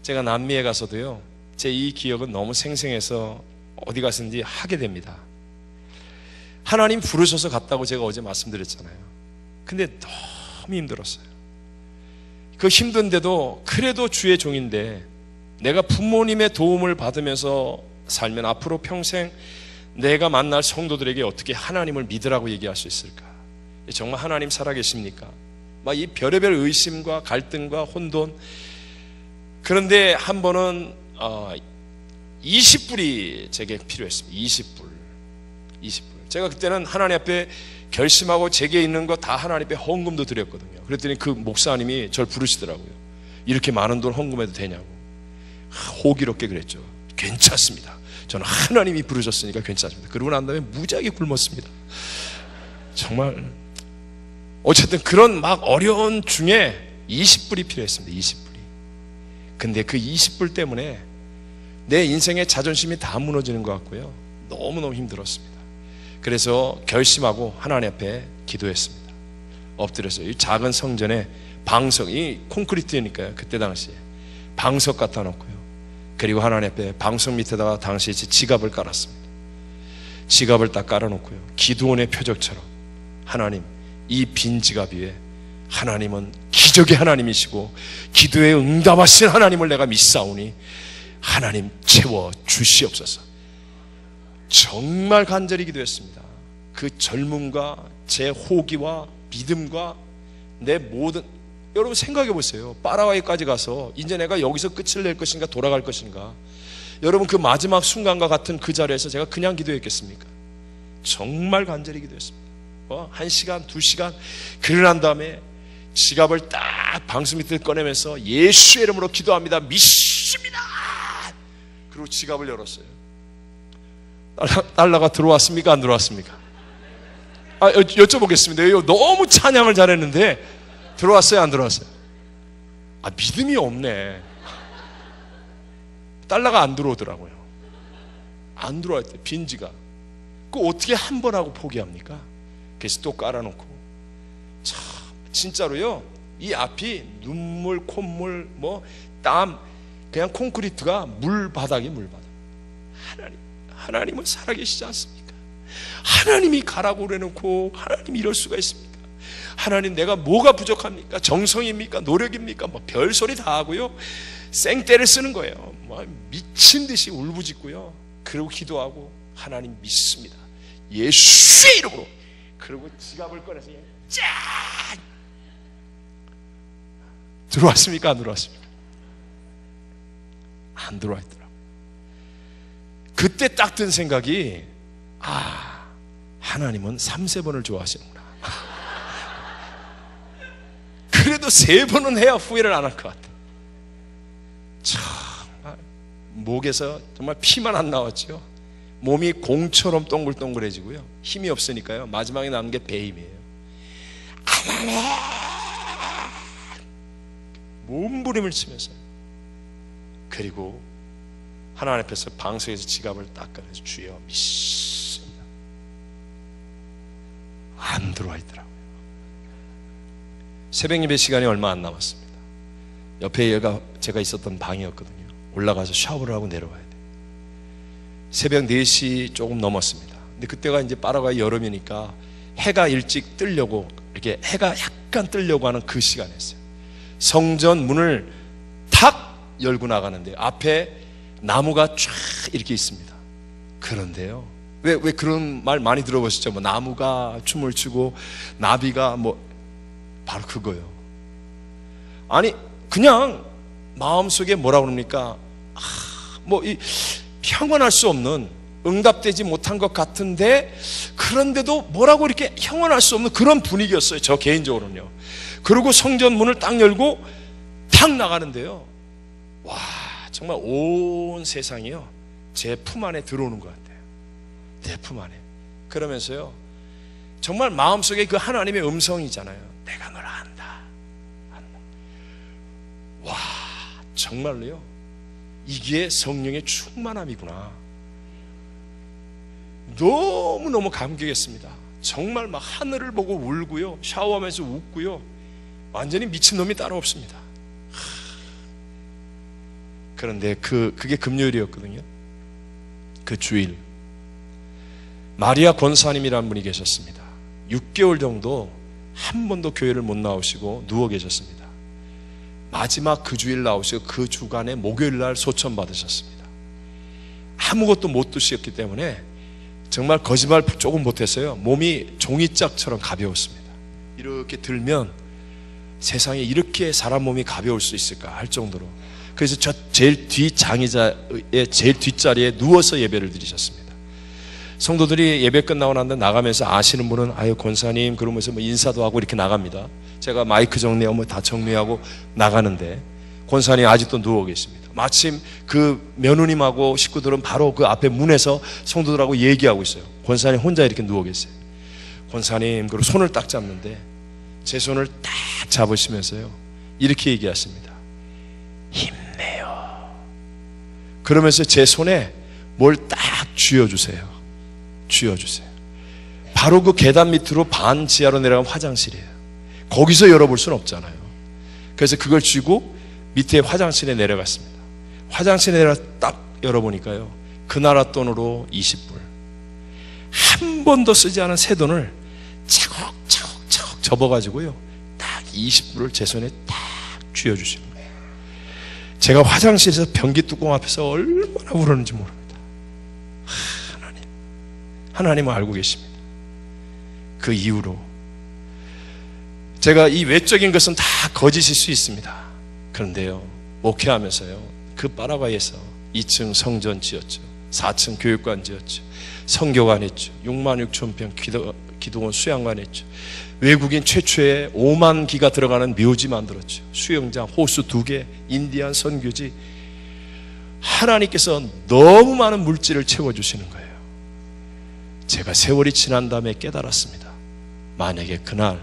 제가 남미에 가서도요, 제 이 기억은 너무 생생해서 어디 가서든지 하게 됩니다. 하나님 부르셔서 갔다고 제가 어제 말씀드렸잖아요. 근데 너무 힘들었어요. 그 힘든데도 그래도 주의 종인데 내가 부모님의 도움을 받으면서 살면 앞으로 평생 내가 만날 성도들에게 어떻게 하나님을 믿으라고 얘기할 수 있을까? 정말 하나님 살아계십니까? 막 이 별의별 의심과 갈등과 혼돈. 그런데 한 번은 20불이 제게 필요했습니다. 20불. 제가 그때는 하나님 앞에 결심하고 제게 있는 거 다 하나님 앞에 헌금도 드렸거든요. 그랬더니 그 목사님이 저를 부르시더라고요. 이렇게 많은 돈 헌금해도 되냐고. 호기롭게 그랬죠. 괜찮습니다. 저는 하나님이 부르셨으니까 괜찮습니다. 그러고 난 다음에 무지하게 굶었습니다. 정말 어쨌든 그런 막 어려운 중에 20불이 필요했습니다. 20불이. 근데 그 20불 때문에 내 인생의 자존심이 다 무너지는 것 같고요. 너무너무 힘들었습니다. 그래서 결심하고 하나님 앞에 기도했습니다. 엎드려서 이 작은 성전에 방석이 콘크리트니까요. 그때 당시에 방석 갖다 놓고요. 그리고 하나님 앞에 방석 밑에다가 당시에 지갑을 깔았습니다. 지갑을 딱 깔아놓고요. 기도원의 표적처럼 하나님, 이 빈 지갑 위에 하나님은 기적의 하나님이시고 기도에 응답하신 하나님을 내가 믿사오니 하나님 채워 주시옵소서. 정말 간절히 기도했습니다. 그 젊음과 제 호기와 믿음과 내 모든, 여러분 생각해 보세요. 파라과이까지 가서 이제 내가 여기서 끝을 낼 것인가 돌아갈 것인가. 여러분 그 마지막 순간과 같은 그 자리에서 제가 그냥 기도했겠습니까? 정말 간절히 기도했습니다. 1시간, 2시간 그러고 난 다음에 지갑을 딱 방수 밑에 꺼내면서 예수의 이름으로 기도합니다. 믿습니다. 그리고 지갑을 열었어요. 달러가 들어왔습니까? 안 들어왔습니까? 여쭤보겠습니다. 너무 찬양을 잘했는데 들어왔어요? 안 들어왔어요? 믿음이 없네. 달러가 안 들어오더라고요. 안 들어왔 때 빈지가. 그거 어떻게 한 번 하고 포기합니까? 그래서 또 깔아놓고. 참 진짜로요. 이 앞이 눈물, 콧물, 땀, 그냥 콘크리트가 물바닥이 물바닥. 하나님은 살아계시지 않습니까? 하나님이 가라고 그래놓고 하나님이 이럴 수가 있습니까? 하나님 내가 뭐가 부족합니까? 정성입니까? 노력입니까? 별소리 다 하고요. 생떼를 쓰는 거예요. 미친 듯이 울부짖고요. 그리고 기도하고 하나님 믿습니다. 예수의 이름으로. 그리고 지갑을 꺼내서 짠! 들어왔습니까? 안 들어왔습니까? 안 들어와 있더라고요. 그때 딱 든 생각이 하나님은 3-4번을 좋아하시는구나. 그래도 3번은 해야 후회를 안 할 것 같아. 정말 목에서 정말 피만 안 나왔죠. 몸이 공처럼 동글동글해지고요. 힘이 없으니까요. 마지막에 남은 게 배임이에요. 몸부림을 치면서 그리고 하나님 앞에서 방석에서 지갑을 딱 꺼내서 주여 믿습니다. 안 들어와 있더라고요. 새벽 예배 시간이 얼마 안 남았습니다. 옆에 제가 있었던 방이었거든요. 올라가서 샤워를 하고 내려와야 돼요. 새벽 4시 조금 넘었습니다. 근데 그때가 이제 파라과이 여름이니까 해가 일찍 뜨려고, 이렇게 해가 약간 뜨려고 하는 그 시간이었어요. 성전 문을 탁 열고 나가는데 앞에 나무가 쫙 이렇게 있습니다. 그런데요, 왜 그런 말 많이 들어보시죠? 나무가 춤을 추고 나비가 바로 그거예요. 아니 그냥 마음속에 뭐라 그럽니까? 형언할 수 없는, 응답되지 못한 것 같은데 그런데도 뭐라고 이렇게 형언할 수 없는 그런 분위기였어요. 저 개인적으로는요. 그리고 성전 문을 딱 열고 탁 나가는데요, 와 정말 온 세상이요 제 품 안에 들어오는 것 같아요. 내 품 안에. 그러면서요 정말 마음속에 그 하나님의 음성이잖아요. 내가 널 안다. 와 정말로요 이게 성령의 충만함이구나. 너무너무 감격했습니다. 정말 막 하늘을 보고 울고요, 샤워하면서 웃고요, 완전히 미친놈이 따로 없습니다. 그런데 그게 금요일이었거든요. 그 주일 마리아 권사님이라는 분이 계셨습니다. 6개월 정도 한 번도 교회를 못 나오시고 누워 계셨습니다. 마지막 그 주일 나오시고 그 주간에 목요일 날 소천 받으셨습니다. 아무것도 못 드셨기 때문에 정말 거짓말 조금 못했어요. 몸이 종이짝처럼 가벼웠습니다. 이렇게 들면 세상에 이렇게 사람 몸이 가벼울 수 있을까 할 정도로. 그래서 저 제일 뒤 장의자의 제일 뒷자리에 누워서 예배를 드리셨습니다. 성도들이 예배 끝나고 난 다음에 나가면서 아시는 분은 아유 권사님 그러면서 뭐 인사도 하고 이렇게 나갑니다. 제가 마이크 정리하고 뭐 다 정리하고 나가는데 권사님 아직도 누워 계십니다. 마침 그 며느님하고 식구들은 바로 그 앞에 문에서 성도들하고 얘기하고 있어요. 권사님 혼자 이렇게 누워 계세요. 권사님 그리고 손을 딱 잡는데 제 손을 딱 잡으시면서요 이렇게 얘기하십니다. 힘내요. 그러면서 제 손에 뭘 딱 쥐어주세요. 쥐어주세요. 바로 그 계단 밑으로 반 지하로 내려가면 화장실이에요. 거기서 열어볼 수는 없잖아요. 그래서 그걸 쥐고 밑에 화장실에 내려갔습니다. 화장실에 내려 딱 열어보니까요 그 나라 돈으로 20불 한 번도 쓰지 않은 새 돈을 차곡차곡 접어가지고요 딱 20불을 제 손에 딱 쥐어주시는 거예요. 제가 화장실에서 변기 뚜껑 앞에서 얼마나 울었는지 모릅니다. 하나님은 알고 계십니다. 그 이후로 제가 이 외적인 것은 다 거짓일 수 있습니다. 그런데요 목회하면서요 그 파라과이에서 2층 성전 지었죠. 4층 교육관 지었죠. 성교관 했죠. 6만 6천 평 기도원 수양관 했죠. 외국인 최초의 5만 기가 들어가는 묘지 만들었죠. 수영장, 호수 2개, 인디안 선교지. 하나님께서 너무 많은 물질을 채워주시는 거예요. 제가 세월이 지난 다음에 깨달았습니다. 만약에 그날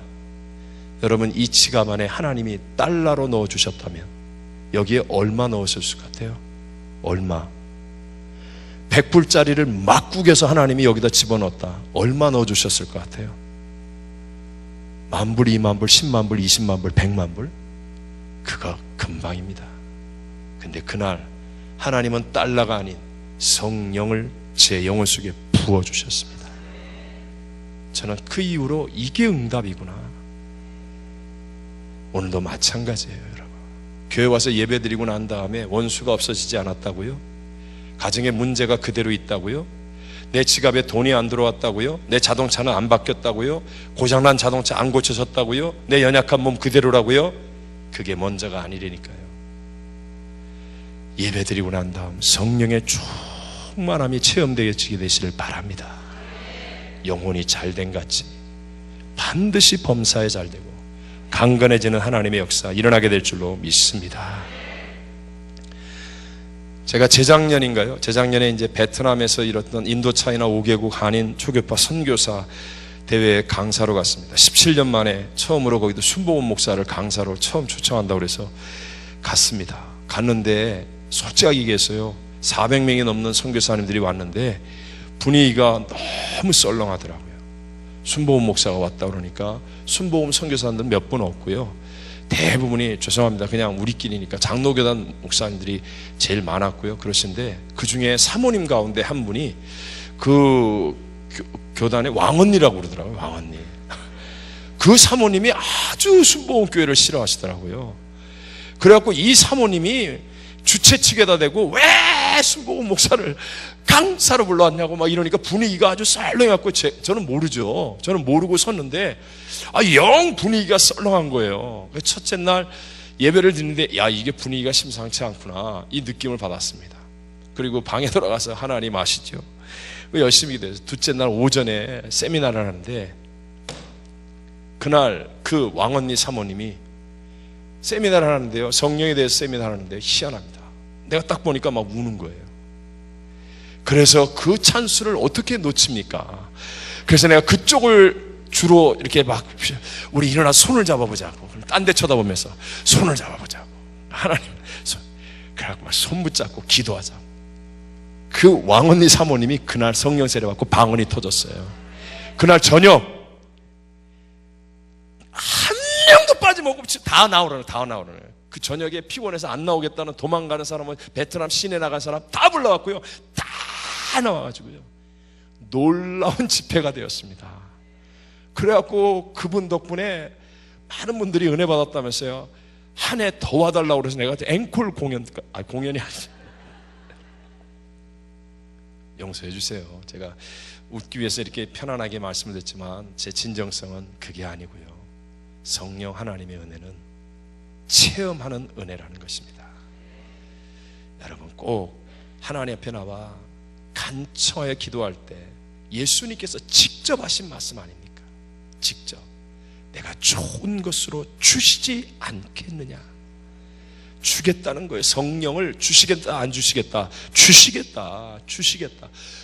여러분 이 지갑 안에 하나님이 달러로 넣어주셨다면 여기에 얼마 넣으실 것 같아요? 얼마? 100불짜리를 막 구겨서 하나님이 여기다 집어넣었다. 얼마 넣어주셨을 것 같아요? 10,000불, 20,000불, 100,000불, 200,000불, 100,000불? 그거 금방입니다. 근데 그날 하나님은 달러가 아닌 성령을 제 영혼 속에 부어주셨습니다. 저는 그 이후로 이게 응답이구나. 오늘도 마찬가지예요, 여러분. 교회 와서 예배 드리고 난 다음에 원수가 없어지지 않았다고요? 가정에 문제가 그대로 있다고요? 내 지갑에 돈이 안 들어왔다고요? 내 자동차는 안 바뀌었다고요? 고장난 자동차 안 고쳐졌다고요? 내 연약한 몸 그대로라고요? 그게 먼저가 아니라니까요. 예배 드리고 난 다음 성령의 충만함이 체험되어지게 되시길 바랍니다. 영혼이 잘된 같이 반드시 범사에 잘되고 강건해지는 하나님의 역사 일어나게 될 줄로 믿습니다. 제가 재작년에 이제 베트남에서 이뤘던 인도 차이나 5개국 한인 초교파 선교사 대회에 강사로 갔습니다. 17년 만에 처음으로 거기도 순복음 목사를 강사로 처음 초청한다고 그래서 갔습니다. 갔는데 솔직하게 얘기했어요. 400명이 넘는 선교사님들이 왔는데 분위기가 너무 썰렁하더라고요. 순복음 목사가 왔다 그러니까 순복음 선교사님들 몇 분 없고요. 대부분이 죄송합니다. 그냥 우리끼리니까 장로교단 목사님들이 제일 많았고요. 그러신데 그 중에 사모님 가운데 한 분이 그 교단의 왕언니라고 그러더라고요. 왕언니. 그 사모님이 아주 순복음 교회를 싫어하시더라고요. 그래갖고 이 사모님이 주최 측에다 대고 왜 순복음 목사를 강사로 불러왔냐고 막 이러니까 분위기가 아주 썰렁해갖고 저는 모르죠. 저는 모르고 섰는데 영 분위기가 썰렁한 거예요. 첫째 날 예배를 드리는데 야 이게 분위기가 심상치 않구나 이 느낌을 받았습니다. 그리고 방에 들어가서 하나님 아시죠? 열심히 기도해서 둘째 날 오전에 세미나를 하는데 그날 그 왕언니 사모님이 세미나를 하는데요. 성령에 대해서 세미나를 하는데 희한합니다. 내가 딱 보니까 막 우는 거예요. 그래서 그 찬스를 어떻게 놓칩니까? 그래서 내가 그쪽을 주로 이렇게 막 우리 일어나 손을 잡아보자고 딴 데 쳐다보면서 손을 잡아보자고 하나님 그래갖고 막 손 붙잡고 기도하자고. 그 왕언니 사모님이 그날 성령 세례 받고 방언이 터졌어요. 그날 저녁 한 명도 빠짐없이 다 나오라는 그 저녁에 피곤해서 안 나오겠다는 도망가는 사람은 베트남 시내 나간 사람 다 불러왔고요. 다 나와가지고요. 놀라운 집회가 되었습니다. 그래갖고 그분 덕분에 많은 분들이 은혜 받았다면서요. 한 해 더 와달라고 그래서 내가 앵콜 공연이 아니죠. 용서해 주세요. 제가 웃기 위해서 이렇게 편안하게 말씀을 드렸지만 제 진정성은 그게 아니고요. 성령 하나님의 은혜는 체험하는 은혜라는 것입니다. 여러분 꼭 하나님 앞에 나와 간청하여 기도할 때 예수님께서 직접 하신 말씀 아닙니까? 직접 내가 좋은 것으로 주시지 않겠느냐? 주겠다는 거예요. 성령을 주시겠다 안 주시겠다? 주시겠다.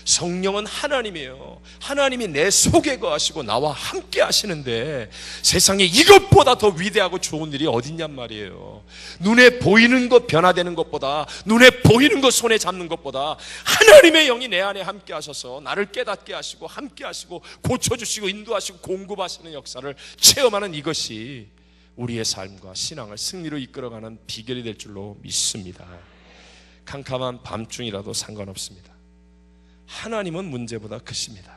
성령은 하나님이에요. 하나님이 내 속에 거하시고 나와 함께 하시는데 세상에 이것보다 더 위대하고 좋은 일이 어딨냔 말이에요. 눈에 보이는 것 변화되는 것보다, 눈에 보이는 것 손에 잡는 것보다 하나님의 영이 내 안에 함께 하셔서 나를 깨닫게 하시고 함께 하시고 고쳐주시고 인도하시고 공급하시는 역사를 체험하는 이것이 우리의 삶과 신앙을 승리로 이끌어가는 비결이 될 줄로 믿습니다. 캄캄한 밤중이라도 상관없습니다. 하나님은 문제보다 크십니다.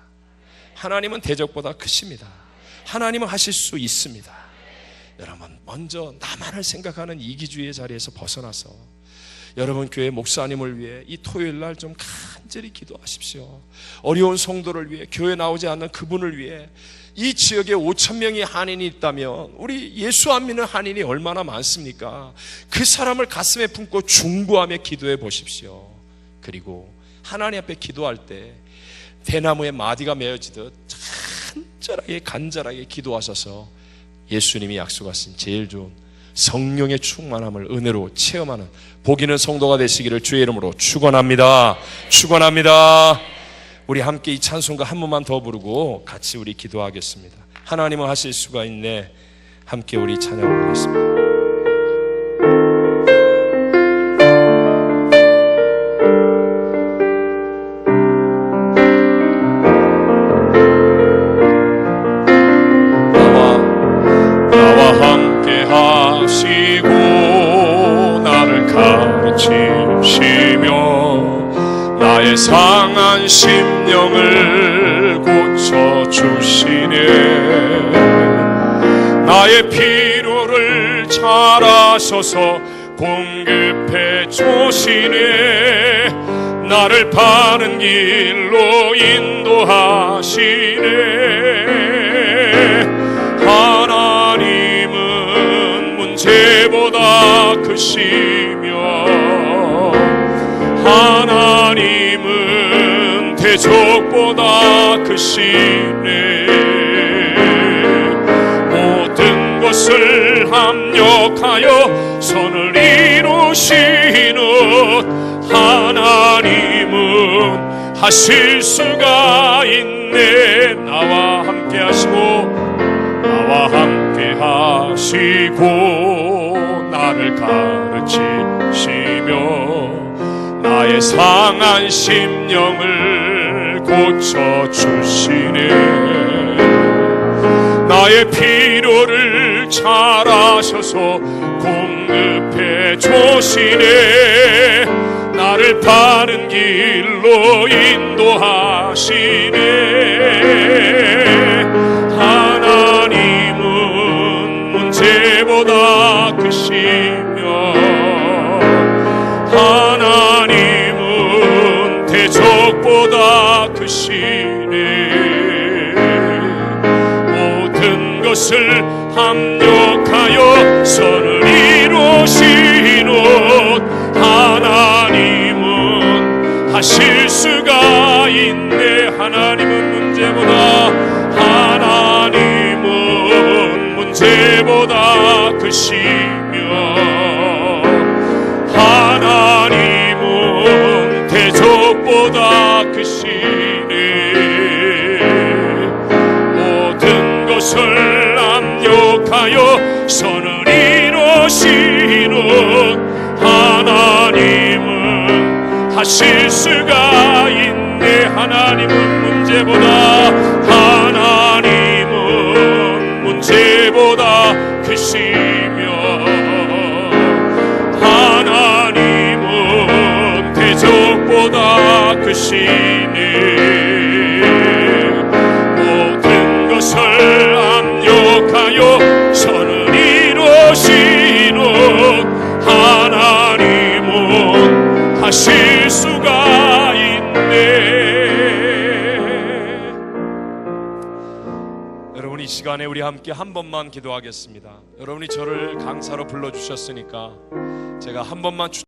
하나님은 대적보다 크십니다. 하나님은 하실 수 있습니다. 여러분 먼저 나만을 생각하는 이기주의의 자리에서 벗어나서 여러분 교회 목사님을 위해 이 토요일날 좀 간절히 기도하십시오. 어려운 성도를 위해, 교회 나오지 않는 그분을 위해. 이 지역에 5,000명의 한인이 있다면 우리 예수 안 믿는 한인이 얼마나 많습니까? 그 사람을 가슴에 품고 중보하며 기도해 보십시오. 그리고 하나님 앞에 기도할 때 대나무에 마디가 메어지듯 간절하게 기도하셔서 예수님이 약속하신 제일 좋은 성령의 충만함을 은혜로 체험하는 복 있는 성도가 되시기를 주의 이름으로 축원합니다. 우리 함께 이 찬송가 한 번만 더 부르고 같이 우리 기도하겠습니다. 하나님은 하실 수가 있네. 함께 우리 찬양하겠습니다. 나와 함께 하시고 나를 가르치시며 나의 상한 심령을 고쳐주시네. 나의 필요를 잘 아셔서 공급해 주시네. 나를 바른 길로 인도하시네. 하나님은 문제보다 크시며 하나님은 대적보다 크시네. 모든 것을 합력하여 선을 이루시는 하나님은 하실 수가 있네. 나와 함께 하시고 나를 가르치시며 나의 상한 심령을 고쳐주시네. 나의 필요를 잘 아셔서 공급해 주시네. 나를 바른 길로 인도하시네. 하나님은 문제보다 크시며 하나님은 대적보다 크시네. 모든 것을 합력하여 선을 이루시는 하나님은 하실 수가 있네. 하나님은 문제보다 크시며 하나님은 대적보다 크시네. 모든 것을 압력하여 선을 이루시는 하나님은 하실 수가 있네. 하나님은 문제보다 크시며 이끄시니 모든 것을 압력하여 선을 이루시는 하나님은 하실 수가 있네. 여러분, 이 시간에 우리 함께 한 번만 기도하겠습니다. 여러분이 저를 강사로 불러주셨으니까 제가 한 번만